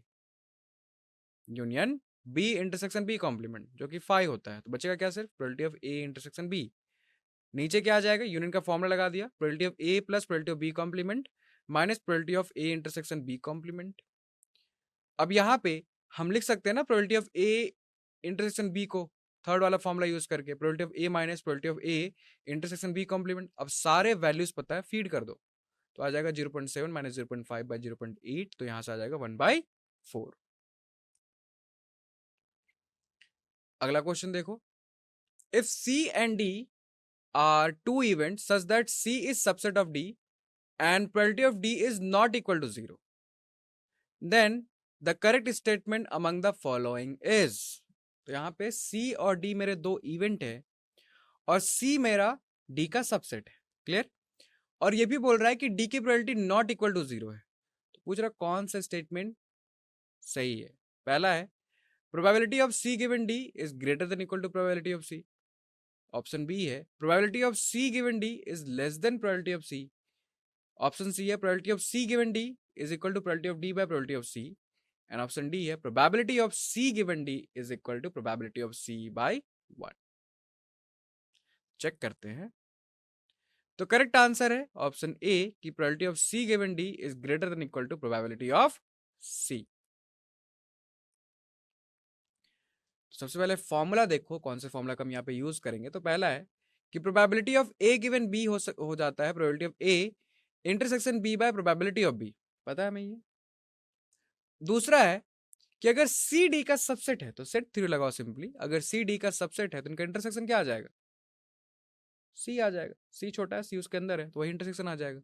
union B intersection B complement जो कि 5 होता है, तो बचेगा क्या, सिर्फ probability of A intersection B. नीचे क्या आ जाएगा, यूनियन का फॉर्मूला लगा दिया, probability of A plus probability of B complement minus probability of A intersection B complement. अब यहाँ पे हम लिख सकते हैं ना probability of A intersection B को थर्ड वाला फॉर्मूला यूज करके, probability of A minus probability of A intersection B complement. अब सारे वैल्यूज पता है, फीड कर दो, तो आ जाएगा 0.7 माइनस 0.5 बाई 0.8, तो यहाँ से आ जाएगा 1/4। अगला क्वेश्चन देखो, if C and D are two events such that C is subset of D and probability of D is not equal to 0, then the correct statement among the following is। तो यहाँ पे C और D मेरे दो इवेंट है और C मेरा D का सबसेट है। क्लियर। और ये भी बोल रहा है कि D की प्रोबेबिलिटी नॉट इक्वल टू 0 है, तो पूछ रहा कौन सा स्टेटमेंट सही है। पहला है probability of C given D is greater than equal to probability of C। Option B है probability of C given D is less than probability of C। Option C है probability of C given D is equal to probability of D by probability of C। And option D है probability of C given D is equal to probability of C by 1। Check करते हैं, तो करेक्ट आंसर है ऑप्शन ए की probability of C given D is greater than equal to probability of C। सबसे पहले फॉर्मूला देखो कौन से फॉर्मूला का हम यहाँ पे यूज करेंगे। तो पहला है कि probability of A given B हो जाता है probability of A intersection B by probability of B, पता है हमें ये। दूसरा है कि अगर सी डी का सबसेट है तो सेट थ्योरी लगाओ सिंपली, अगर सी डी का सबसेट है तो इनका इंटरसेक्शन क्या आ जाएगा, सी आ जाएगा, सी छोटा है सी उसके अंदर है तो वही इंटरसेक्शन आ जाएगा,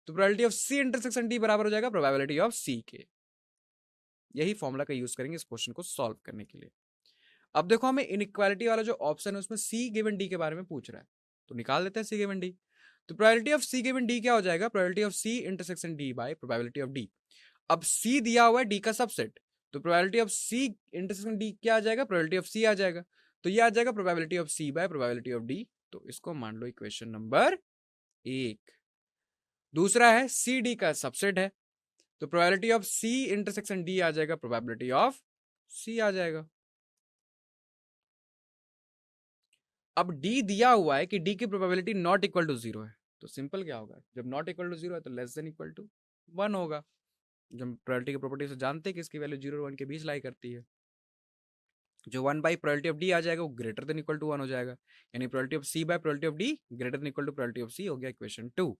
तो probability of C intersection D बराबर हो जाएगा प्रोबेबिलिटी ऑफ सी के। यही फॉर्मूला का यूज करेंगे इस क्वेश्चन को सॉल्व करने के लिए। अब देखो हमें इनइक्वालिटी वाला जो ऑप्शन है उसमें सी गिवन डी के बारे में पूछ रहा है, तो निकाल देते हैं सी गिवन डी। तो probability of C given D क्या हो जाएगा, probability of C intersection D by probability of D. अब सी दिया हुआ है डी का सबसेट, तो probability of C intersection D क्या आ जाएगा, प्रोबेबिलिटी ऑफ सी आ जाएगा, तो ये आ जाएगा probability of C by probability of D. तो इसको मान लो इक्वेशन नंबर 1। दूसरा है सी डी का सबसेट है, तो probability of C intersection D आ जाएगा प्रोबेबिलिटी ऑफ सी आ जाएगा। अब डी दिया हुआ है कि डी की प्रोबेबिलिटी नॉट इक्वल टू 0 है, तो सिंपल क्या होगा, जब नॉट इक्वल टू 0 है तो लेस देन इक्वल टू 1 होगा। जब प्रोबेबिलिटी की प्रॉपर्टी से जानते हैं कि इसकी वैल्यू 0 और 1 के बीच लाई करती है, जो 1 बाई प्रोबेबिलिटी ऑफ डी आ जाएगा वो ग्रेटर देन इक्वल टू 1 हो जाएगा, यानी probability of C by probability of D greater than equal to probability of C हो गया इक्वेशन 2।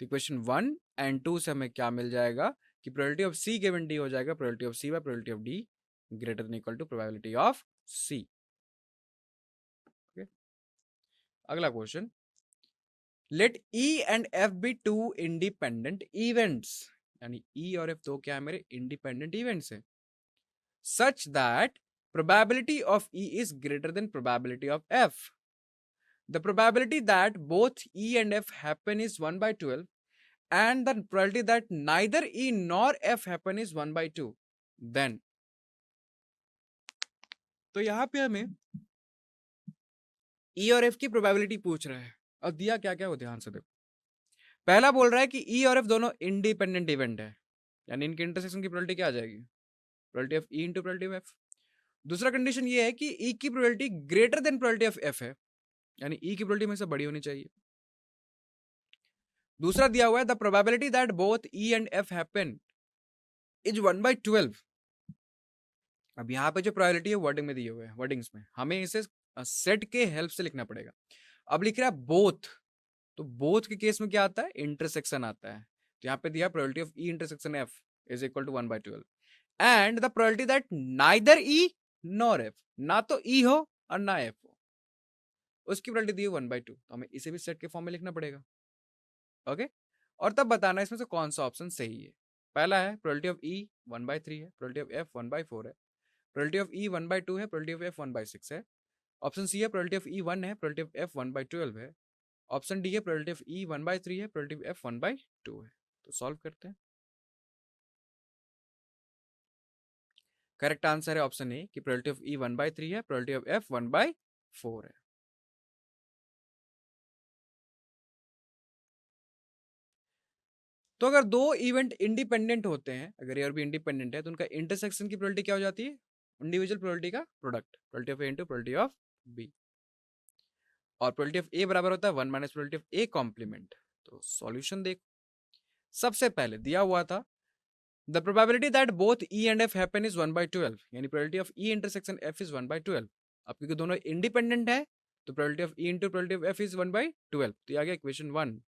तो इक्वेशन 1 एंड 2 से हमें क्या मिल जाएगा कि probability of C given D हो जाएगा probability of C by probability of D greater than equal to probability of C. अगला question, let E and F be two independent events, यानी ई और एफ दो क्या है मेरे इंडिपेंडेंट इवेंट्स है, सच that probability of E is greater than probability of F. The probability that both E and F happen is 1 by 12 and the probability that neither E nor F happen is 1 by 2. Then तो यहां पे हमें E और F की probability पूछ रहा है, और दिया क्या क्या वो ध्यान से देखो। पहला बोल रहा है कि E और F दोनों इंडिपेंडेंट इवेंट है, यानी इनके इंटरसेक्शन की प्रोबेबिलिटी क्या आ जाएगी, probability of E into probability of F। दूसरा कंडीशन ये है कि E की probability greater than probability of F है, यानी E की प्रोबेबिलिटी में से बड़ी होनी चाहिए। दूसरा दिया हुआ है the probability that both E and F happen is 1 by 12। अब यहाँ पे जो प्रोबेबिलिटी है वर्डिंग में दिए हुए हैं, वर्डिंग्स में हमें इसे सेट के हेल्प से लिखना पड़ेगा। अब लिख रहा है बोथ, तो बोथ के केस में क्या आता है, इंटरसेक्शन आता है, तो यहाँ पे दिया probability of E intersection F is equal to 1 by 12 and the probability that neither E nor F, ना तो E हो और ना F हो, उसकी प्रोबेबिलिटी दी है 1 by 2, तो हमें इसे भी सेट के फॉर्म में लिखना पड़ेगा। ओके, और तब बताना इसमें से कौन सा ऑप्शन सही है। पहला है प्रोबेबिलिटी ऑफ E 1 by 3 है, प्रोबेबिलिटी ऑफ F 1 by 4 है, प्रोबेबिलिटी ऑफ E 1 by 2 है, प्रोबेबिलिटी ऑफ F 1 by 6 है। ऑप्शन सी है प्रोबेबिलिटी ऑफ E 1 है, प्रोबेबिलिटी ऑफ F 1 by 12 है। ऑप्शन डी है प्रोबेबिलिटी ऑफ E 1 by 3 है, प्रोबेबिलिटी ऑफ F 1 by 2 है। तो सॉल्व करते हैं। करेक्ट आंसर है ऑप्शन ए कि प्रोबेबिलिटी ऑफ E 1 by 3 है, प्रोबेबिलिटी ऑफ F 1 by 4 है। तो अगर दो इवेंट इंडिपेंडेंट होते हैं, अगर ए और बी इंडिपेंडेंट है, तो उनका इंटरसेक्शन की प्रोबेबिलिटी क्या हो जाती है, इंडिविजुअल प्रोबेबिलिटी का product, probability of A into probability of B, और प्रोबेबिलिटी ऑफ ए बराबर होता है 1 minus probability of A complement. तो सॉल्यूशन देख, सबसे पहले दिया हुआ था the probability that both E and F happen is 1 by 12, यानी probability of E intersection F is 1 by 12। अब क्योंकि दोनों इंडिपेंडेंट है तो probability of E into probability of F is 1 by 12, तो ये आ गया इक्वेशन 1।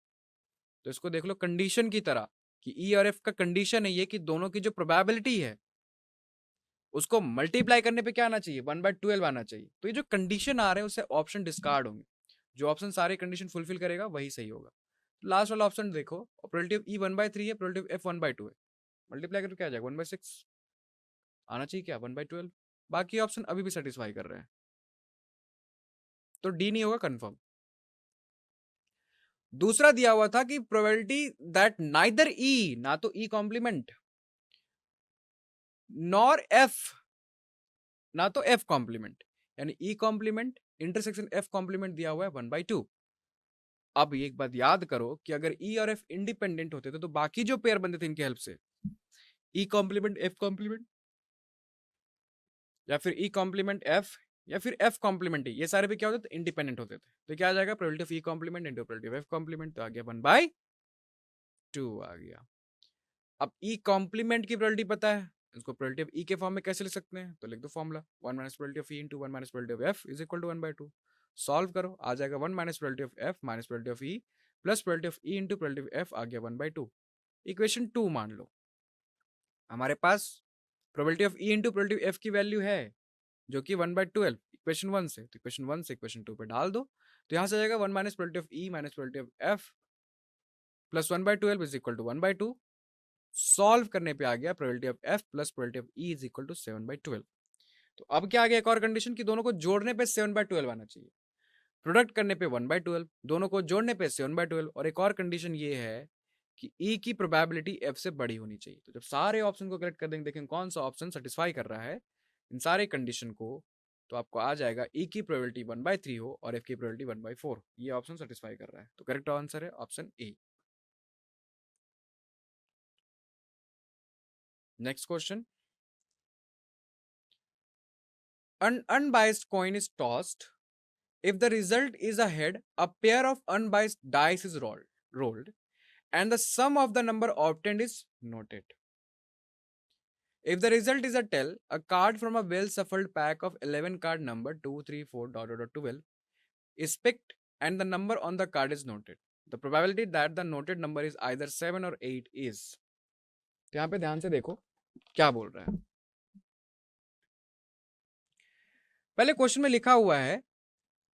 तो इसको देख लो कंडीशन की तरह कि ई और एफ का कंडीशन है ये कि दोनों की जो प्रोबेबिलिटी है उसको मल्टीप्लाई करने पे क्या आना चाहिए, 1 by 12 आना चाहिए। तो ये जो कंडीशन आ रहे हैं उससे ऑप्शन डिस्कार्ड होंगे, जो ऑप्शन सारे कंडीशन फुलफिल करेगा वही सही होगा। लास्ट वाला ऑप्शन देखो, प्रोबेबिलिटी ऑफ ई 1 by 3 है, प्रोबेबिलिटी ऑफ एफ 1 by 2 है, मल्टीप्लाई करके क्या आ जाएगा 1 by 6 आना चाहिए, क्या 1 by 12। बाकी ऑप्शन अभी भी सेटिस्फाई कर रहे हैं, तो डी नहीं होगा कंफर्म। दूसरा दिया हुआ था कि प्रोबेबिलिटी दैट नाइदर ई, ना तो ई कॉम्प्लीमेंट नॉर एफ, ना तो एफ कॉम्प्लीमेंट, यानी E complement intersection F complement दिया हुआ है 1 by 2। अब एक बात याद करो कि अगर ई और एफ इंडिपेंडेंट होते थे तो बाकी जो पेयर बनते थे इनके हेल्प से, ई कॉम्प्लीमेंट एफ कॉम्प्लीमेंट, या फिर ई कॉम्प्लीमेंट एफ, या फिर एफ कॉम्प्लीमेंट, ये सारे भी क्या होते थे, इंडिपेंडेंट होते थे। तो क्या आ जाएगा probability of E complement into probability of F complement, तो आ गया 1 by 2 आ गया। अब ई कॉम्प्लीमेंट की प्रोबेबिलिटी पता है, इसको प्रोबेबिलिटी ऑफ ई के फॉर्म में कैसे लिख सकते हैं, तो लिख दो formula 1 minus probability of E into 1 minus probability of F is equal to 1 by 2। Solve करो, आ जाएगा 1 minus probability of F minus probability of E plus probability of E into probability of F आ गया 1 by 2। इक्वेशन 2 मान लो। हमारे पास probability of E into probability F की वैल्यू है जो कि 1/12 इक्वेशन 1 से, तो इक्वेशन 1 से इक्वेशन 2 पे डाल दो, तो यहाँ से आ जाएगा 1 minus probability of E minus probability of F plus 1/12 is equal to 1/2। Solve करने पे आ गया probability of F plus probability of E is equal to 7/12। तो अब क्या आ गया एक और कंडीशन कि दोनों को जोड़ने पे 7/12 आना चाहिए, प्रोडक्ट करने पे 1/12, दोनों को जोड़ने पे 7/12, और एक और कंडीशन ये है कि ई की प्रोबेबिलिटी एफ से बड़ी होनी चाहिए। तो जब सारे ऑप्शन को करेक्ट कर देंगे, देखें कौन सा ऑप्शन सेटिस्फाई कर रहा है इन सारे कंडीशन को, तो आपको आ जाएगा ई की प्रोबेबिलिटी 1/3 हो और एफ की प्रोबेबिलिटी 1/4, ये ऑप्शन सेटिस्फाई कर रहा है। तो करेक्ट आंसर है option A. Next question, an unbiased coin is tossed. If the result is a head, a pair of unbiased dice is rolled, and the sum of the number obtained is noted. If the result is a tail, a card from a well shuffled pack of 11 card number 2, 3, 4, dot 12 is picked and the number on the card is noted. The probability that the noted number is either 7 or 8 is. तो यहाँ पे ध्यान से देखो क्या बोल रहा है। पहले क्वेश्चन में लिखा हुआ है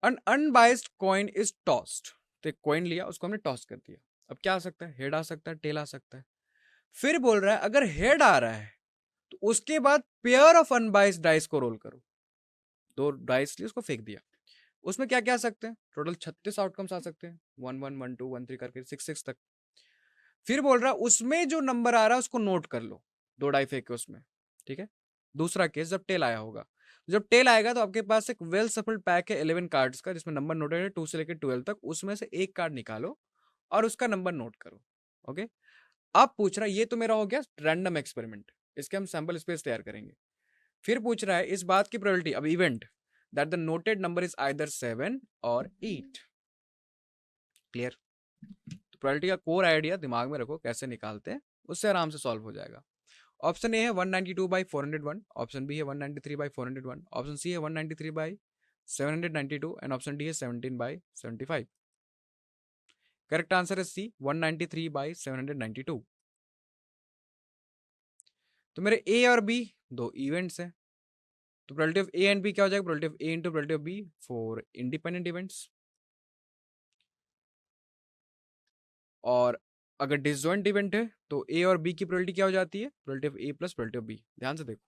an unbiased coin is tossed, तो एक कॉइन लिया उसको हमने टॉस कर दिया। अब क्या आ सकता है, हेड आ सकता है, टेल आ सकता है। फिर बोल रहा है अगर हेड आ रहा है तो उसके बाद पेयर ऑफ अनबाइस्ड डाइस को रोल करो। दो डाइस लिए उसको फेंक दिया, उसमें क्या क्या आ सकते हैं, टोटल 36 आउटकम्स आ सकते हैं, 1 1 1 2 1 3 करके 6 6 तक। फिर बोल रहा है उसमें जो नंबर आ रहा है उसको नोट कर लो, दो डाई फेंक के उसमें, ठीक है। दूसरा केस जब टेल आया होगा, जब टेल आएगा तो आपके पास एक वेल सफल्ड पैक है 11 कार्ड्स का जिसमें नंबर नोटेड है 2 से लेकर 12 तक, उसमें से एक कार्ड निकालो और उसका नंबर नोट करो। ओके, अब पूछ रहा है, ये तो मेरा हो गया रैंडम एक्सपेरिमेंट, इसके हम सैंपल स्पेस तैयार करेंगे। फिर पूछ रहा है इस बात की प्रोबेबिलिटी, अब event that the noted number is either 7 और 8। क्लियर? तो प्रोबेबिलिटी का कोर आइडिया दिमाग में रखो कैसे निकालते हैं, उससे आराम से सॉल्व हो जाएगा। ऑप्शन ए है 192/401, ऑप्शन बी है 193/401, ऑप्शन सी है 193/792 एंड ऑप्शन डी है 17/75। करेक्ट आंसर है सी 193/792। तो मेरे ए और बी दो इवेंट्स हैं, तो probability of A and B क्या हो जाएगा, probability of A into probability of B for independent events. और अगर डिसजॉइंट इवेंट है तो ए और बी की प्रोबेबिलिटी क्या हो जाती है, probability of A plus probability of B. ध्यान से देखो,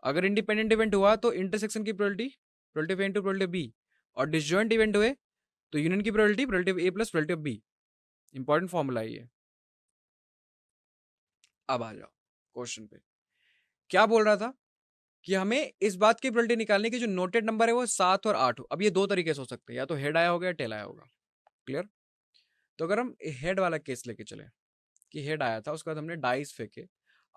अगर इंडिपेंडेंट इवेंट हुआ तो इंटरसेक्शन की probability probability of A into probability of B, और डिसजॉइंट इवेंट हुए तो यूनियन की probability probability of A plus probability of B. Important formula है ये। अब आ जाओ क्वेश्चन पे, क्या बोल रहा था कि हमें इस बात की प्रोबेबिलिटी निकालने की जो नोटेड नंबर है वो 7 और 8 हो। अब ये दो तरीके से हो सकते हैं, या तो हेड आया होगा या टेल आया होगा। क्लियर? तो अगर हम हेड वाला केस लेके चले कि हेड आया था, उसके बाद हमने डाइस फेंके,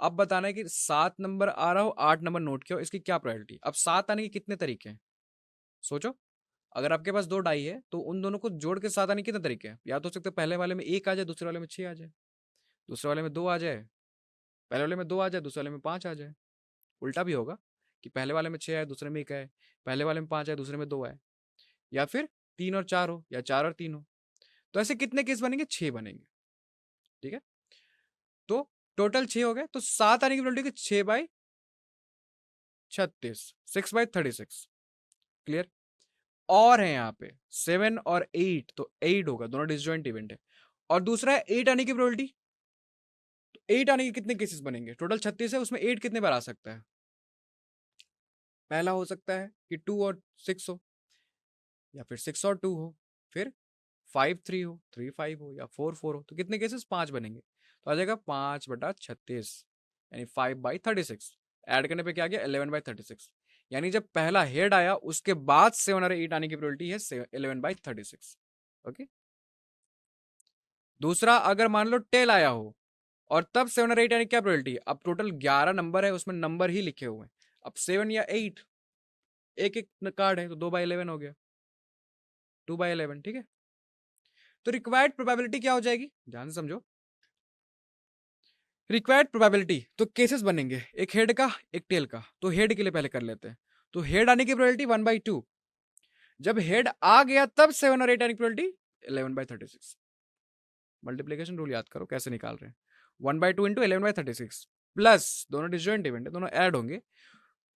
अब बताना है कि 7 नंबर आ रहा हो 8 नंबर नोट किया हो, इसकी क्या प्रोबेबिलिटी। अब 7 आने के कितने तरीके हैं, सोचो। अगर आपके पास दो डाई है तो उन दोनों को जोड़ के 7 आने के कितने तरीके हैं, या तो हो सकते हैं पहले वाले में 1 आ जाए, दूसरे वाले में 6 आ जाए, दूसरे वाले में 2 आ जाए, पहले वाले में 2 आ जाए, दूसरे वाले में 5 आ जाए। उल्टा भी होगा कि पहले वाले में 6 आए, दूसरे में 1 आए, पहले वाले में 5 आए, दूसरे में 2 आए, या फिर 3 और 4 हो, या 4 और 3 हो। तो ऐसे कितने केस बनेंगे, 6 बनेंगे। ठीक है, तो टोटल 6 हो गए, तो 7 आने की प्रोबेबिलिटी 6/36, 6/36। क्लियर? और है यहाँ पे 7 और 8, तो 8 होगा, दोनों डिसजॉइंट इवेंट है। और दूसरा है 8 आने की प्रोबेबिलिटी, तो 8 आने के कितने केसेस बनेंगे, टोटल 36 है, उसमें 8 कितने बार आ सकता है। पहला हो सकता है कि 2 और 6 हो, या फिर 6 और 2 हो, फिर 5 3 हो, 3 5 हो, या 4 4 हो। तो कितने केसेस, 5 बनेंगे। तो आ जाएगा 5/36 यानी 5/36। ऐड करने पे क्या आ गया, 11/36। यानी जब पहला हेड आया उसके बाद 7 और 8 आने की प्रोबेबिलिटी है 11/36। ओके। दूसरा, अगर मान लो टेल आया हो और तब 7 और 8 आने की क्या प्रोबेबिलिटी है, अब टोटल 11 नंबर है, उसमें नंबर ही लिखे हुए हैं। अब 7 या 8, एक एक कार्ड है, तो 2/11 हो गया, 2/11। ठीक है, तो रिक्वायर्ड प्रोबेबिलिटी क्या हो जाएगी, ध्यान से समझो। रिक्वायर्ड प्रोबेबिलिटी, तो केसेस बनेंगे, एक हेड का एक टेल का। तो हेड के लिए पहले कर लेते हैं, तो हेड आने की प्रोबेबिलिटी 1/2। जब हेड आ गया तब 7 और 8 आने की प्रोबेबिलिटी 11/36। मल्टीप्लीकेशन रूल याद करो कैसे निकाल रहे हैं, 1/2 इंटू 11/36। प्लस दोनों डिसजॉइंट इवेंट है, दोनों ऐड होंगे।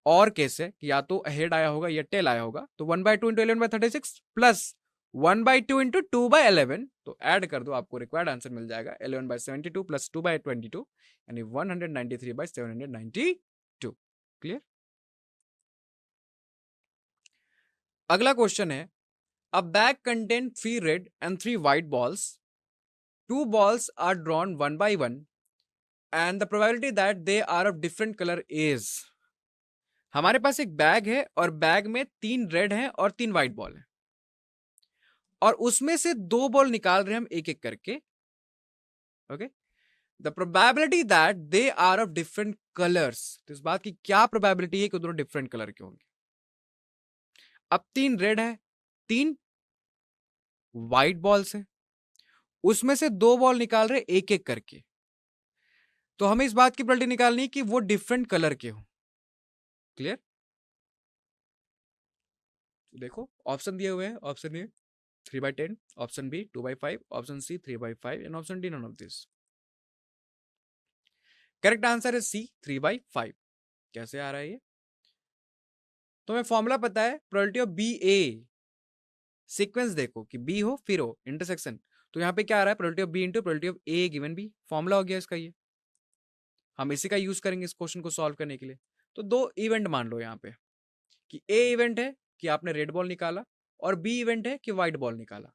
और केस है कि या तो हेड आया होगा या टेल आया होगा, तो 1/2 इंटू 11/36 प्लस 1/2 इंटू 2/11, तो ऐड कर दो, आपको रिक्वायर्ड आंसर मिल जाएगा 11/72 प्लस 2/22, यानी 193/792। क्लियर। अगला क्वेश्चन है, अ bag contain 3 red and 3 white balls, 2 balls are drawn one by one and the probability that they are of different color is। हमारे पास एक बैग है और बैग में 3 रेड हैं और 3 व्हाइट बॉल हैं, और उसमें से 2 बॉल निकाल रहे हैं हम एक एक करके। Okay, the probability that they are of different colours, तो इस बात की क्या प्रोबेबिलिटी है कि दोनों डिफरेंट कलर के होंगे। अब 3 रेड है, 3 व्हाइट बॉल्स हैं, उसमें से 2 बॉल निकाल रहे एक एक करके, तो हमें इस बात की प्रोबेबिलिटी निकालनी है कि वो डिफरेंट कलर के हो। क्लियर। देखो ऑप्शन दिए हुए हैं, option A 3/10, option B 2/5, option C 3/5 and option D none of this. Correct answer है सी 3/5। कैसे आ रहा है ये? तो हमें फॉर्मूला पता है, probability of B A, sequence देखो कि बी हो फिर हो इंटरसेक्शन, तो यहाँ पे क्या आ रहा है, probability of B into probability of A given B, formula हो गया इसका ये। हम इसी का यूज करेंगे इस क्वेश्चन को सॉल्व करने के लिए। तो 2 इवेंट मान लो यहाँ पे, कि ए इवेंट है कि आपने रेड बॉल निकाला, और बी इवेंट है कि व्हाइट बॉल निकाला।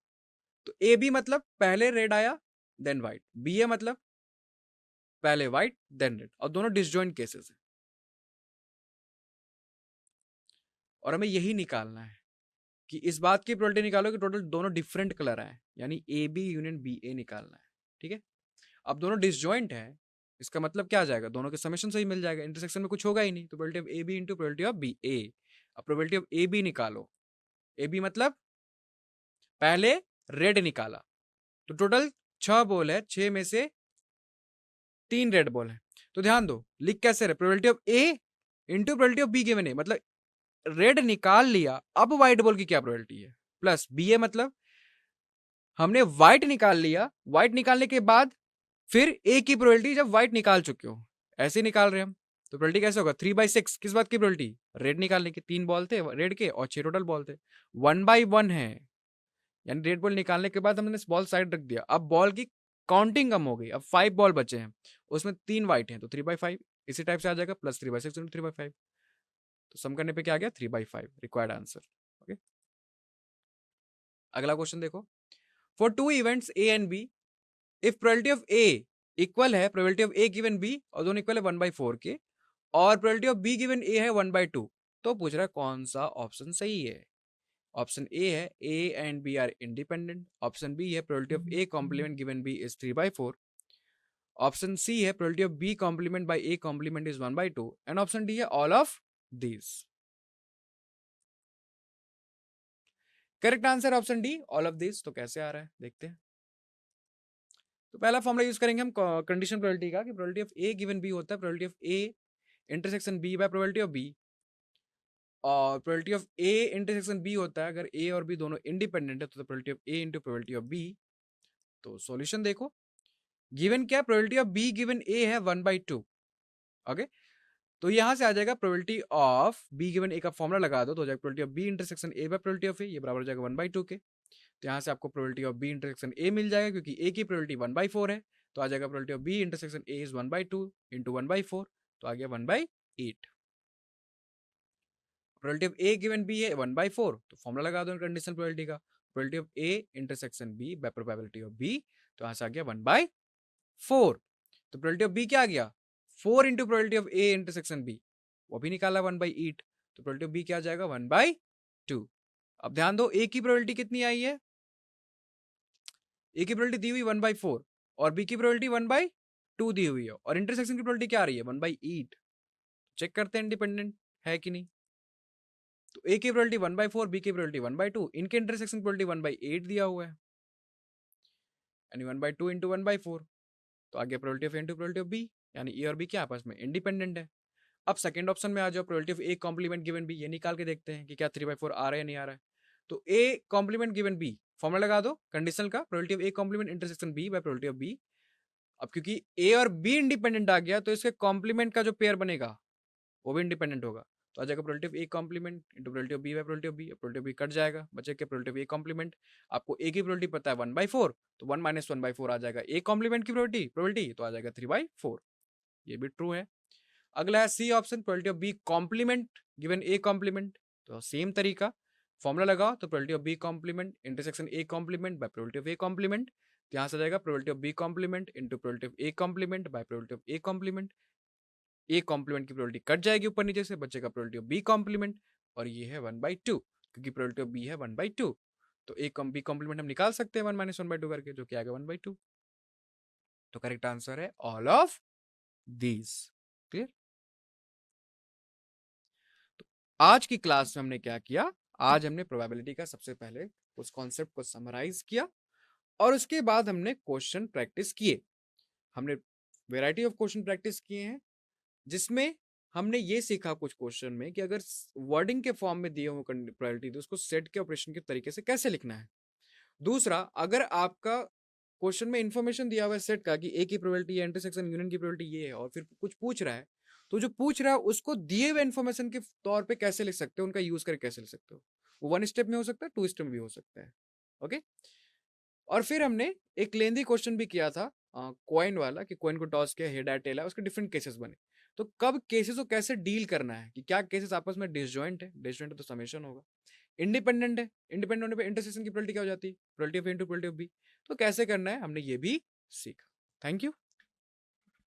तो ए बी मतलब पहले रेड आया देन व्हाइट, बी ए मतलब पहले व्हाइट देन रेड, और दोनों डिसजॉइंट केसेस है, और हमें यही निकालना है कि इस बात की प्रोबेबिलिटी निकालो कि टोटल दोनों डिफरेंट कलर आए, यानी ए बी यूनियन बी ए निकालना है। ठीक है, अब दोनों डिसजॉइंट है, इसका मतलब क्या आ जाएगा, दोनों के समेशन से ही मिल जाएगा, इंटरसेक्शन में कुछ होगा ही नहीं, तो probability of A B into probability of B A. अब प्रोबेबिलिटी ऑफ ए बी निकालो, ए बी मतलब पहले रेड निकाला, तो टोटल 6 बॉल है, 6 में से 3 रेड बॉल है, तो ध्यान दो लिख कैसे रहे, probability of A into probability of B given A, मतलब रेड निकाल लिया, अब व्हाइट बॉल की क्या प्रोबेबिलिटी है, प्लस बी ए मतलब हमने व्हाइट निकाल लिया, व्हाइट निकालने के बाद फिर ए की प्रोबेबिलिटी जब व्हाइट निकाल चुके हो, ऐसे निकाल रहे हम, तो प्रोबेबिलिटी कैसे होगा 3/6, किस बात की प्रोबेबिलिटी, रेड निकालने की, 3 बॉल थे रेड के और 6 टोटल बॉल थे, 1/1 है, यानी रेड बॉल निकालने के बाद हमने बॉल साइड रख दिया, अब बॉल की काउंटिंग कम हो गई, अब 5 बॉल बचे हैं, उसमें 3 व्हाइट हैं, तो 3/5 इसी टाइप से आ जाएगा, प्लस 3/6 इंटू 3/5, तो सम करने पे क्या आ गया 3/5 रिक्वायर्ड आंसर। ओके, अगला क्वेश्चन देखो, for 2 events A and B, if probability of A equal है probability of A given B, और दोनों इक्वल है 1/4 के, और probability of B given A है 1/2, तो पूछ रहा है कौन सा ऑप्शन सही है। ऑप्शन ए है A and B are independent, option B है probability of A complement given B is 3/4, option C है probability of B complement by A complement is 1/2, and option D है all of these. Correct answer option D all of these. तो कैसे आ रहा है देखते हैं। तो पहला फॉर्मूला यूज करेंगे हम कंडीशन प्रोबेबिलिटी का, कि probability of A given B होता है probability of A intersection B by probability of B, और probability of A intersection B होता है अगर ए और बी दोनों इंडिपेंडेंट है, तो probability of A into probability of B. तो सॉल्यूशन देखो, गिवन क्या, probability of B given A है 1/2। ओके, तो यहां से आ जाएगा probability of B given A का फॉर्मूला लगा दो, तो हो जाएगा probability of B intersection A by probability of A, ये बराबर हो जाएगा 1/2 के। तो यहाँ से आपको probability of B intersection A मिल जाएगा, क्योंकि ए की प्रोबेबिलिटी 1/4 है, तो आ जाएगा probability of B intersection A is 1/2 into 1/4, तो आ गया 1/8। Probability of A given B है 1/4, तो फॉर्मूला लगा दो कंडीशनल प्रोबेबिलिटी का, probability of A intersection B by probability of B, तो यहाँ से आ गया 1/4। तो प्रोबेबिलिटी ऑफ बी क्या आ गया, 4 into probability of A intersection B, वो भी निकाला 1/8, तो प्रोबेबिलिटी ऑफ बी क्या आ जाएगा 1/2। अब ध्यान दो ए की प्रोबेबिलिटी कितनी आई है, ए की प्रोबेबिलिटी दी हुई 1/4, और बी की प्रोबेबिलिटी 1/2 दी हुई है, और इंटरसेक्शन की प्रोबेबिलिटी क्या आ रही है 1/8। चेक करते हैं इंडिपेंडेंट है कि नहीं। तो ए की प्रोबेबिलिटी 1/4, बी की प्रोबेबिलिटी 1/2, इनके इंटरसेक्शन की प्रोबेबिलिटी 1/8 दिया हुआ है, यानी 1/2 इंटू 1/4, तो आ गया probability of A into probability of B, यानी ए और बी क्या आपस में इंडिपेंडेंट है। अब सेकंड ऑप्शन में आ जाओ, probability of A complement given B, ये निकाल के देखते हैं कि क्या 3/4 आ रहा है या नहीं आ रहा है। तो A complement given B, formula लगा दो कंडीशनल का, probability of A complement intersection B by probability of B, अब क्योंकि ए और बी इंडिपेंडेंट आ गया तो इसके कॉम्प्लीमेंट का जो पेयर बनेगा वो भी इंडिपेंडेंट होगा। तो आ जाएगा probability of A complement into probability of B by probability of B. Probability of B cut जाएगा, बचेगा प्रोबेबिलिटी ऑफ ए कॉम्प्लीमेंट। आपको ए की प्रोबेबिलिटी पता है 1/4, तो 1 - 1/4 आ जाएगा ए कॉम्प्लीमेंट की प्रोबेबिलिटी तो आ जाएगा 3/4। ये भी ट्रू है। अगला है C option, probability of B complement given A complement. तो सेम तरीका, फॉर्मूला लगाओ तो probability of B complement intersection A complement by probability of A complement. तो यहाँ से जाएगा probability of B complement into probability of A complement by probability of A complement. A complement की प्रोबेबिलिटी कट जाएगी ऊपर नीचे से, बचेगा प्रोबेबिलिटी ऑफ बी कॉम्प्लीमेंट और ये है 1/2 क्योंकि प्रोबेबिलिटी ऑफ बी है 1/2। तो ए बी कॉम्प्लीमेंट हम निकाल सकते हैं 1 - 1/2 करके, जो कि आएगा 1/2। तो करेक्ट आंसर है ऑल ऑफ दीज। क्लियर? तो आज की क्लास में हमने क्या किया, आज हमने प्रोबेबिलिटी का सबसे पहले उस कॉन्सेप्ट को समराइज किया और उसके बाद हमने क्वेश्चन प्रैक्टिस किए। हमने वेराइटी ऑफ क्वेश्चन प्रैक्टिस किए हैं जिसमें हमने ये सीखा कुछ क्वेश्चन में कि अगर वर्डिंग के फॉर्म में दिए हुए प्रोबेबिलिटी तो उसको सेट के ऑपरेशन के तरीके से कैसे लिखना है। दूसरा, अगर आपका क्वेश्चन में इंफॉर्मेशन दिया हुआ है सेट का कि ए की प्रोबेबिलिटी है, इंटरसेक्शन यूनियन की प्रोबेबिलिटी ये है और फिर कुछ पूछ रहा है, तो जो पूछ रहा है उसको दिए हुए इन्फॉर्मेशन के तौर पे कैसे लिख सकते हो, उनका यूज करके कैसे लिख सकते हो। वो 1 स्टेप में हो सकता है, 2 स्टेप में भी हो सकता है। ओके। और फिर हमने एक लेंदी क्वेश्चन भी किया था कॉइन वाला कि कॉइन को टॉस किया, हेड है टेल है, उसके डिफरेंट केसेस बने। तो कब केसेस को कैसे डील करना है, कि क्या केसेस आपस में डिसजॉइंट है, डिसजॉइंट है तो समेशन होगा, इंडिपेंडेंट है, इंडिपेंडेंट होने पे इंटरसेक्शन की प्रोबेबिलिटी क्या हो जाती है, probability of A into probability of B. तो कैसे करना है हमने ये भी सीखा। Thank you.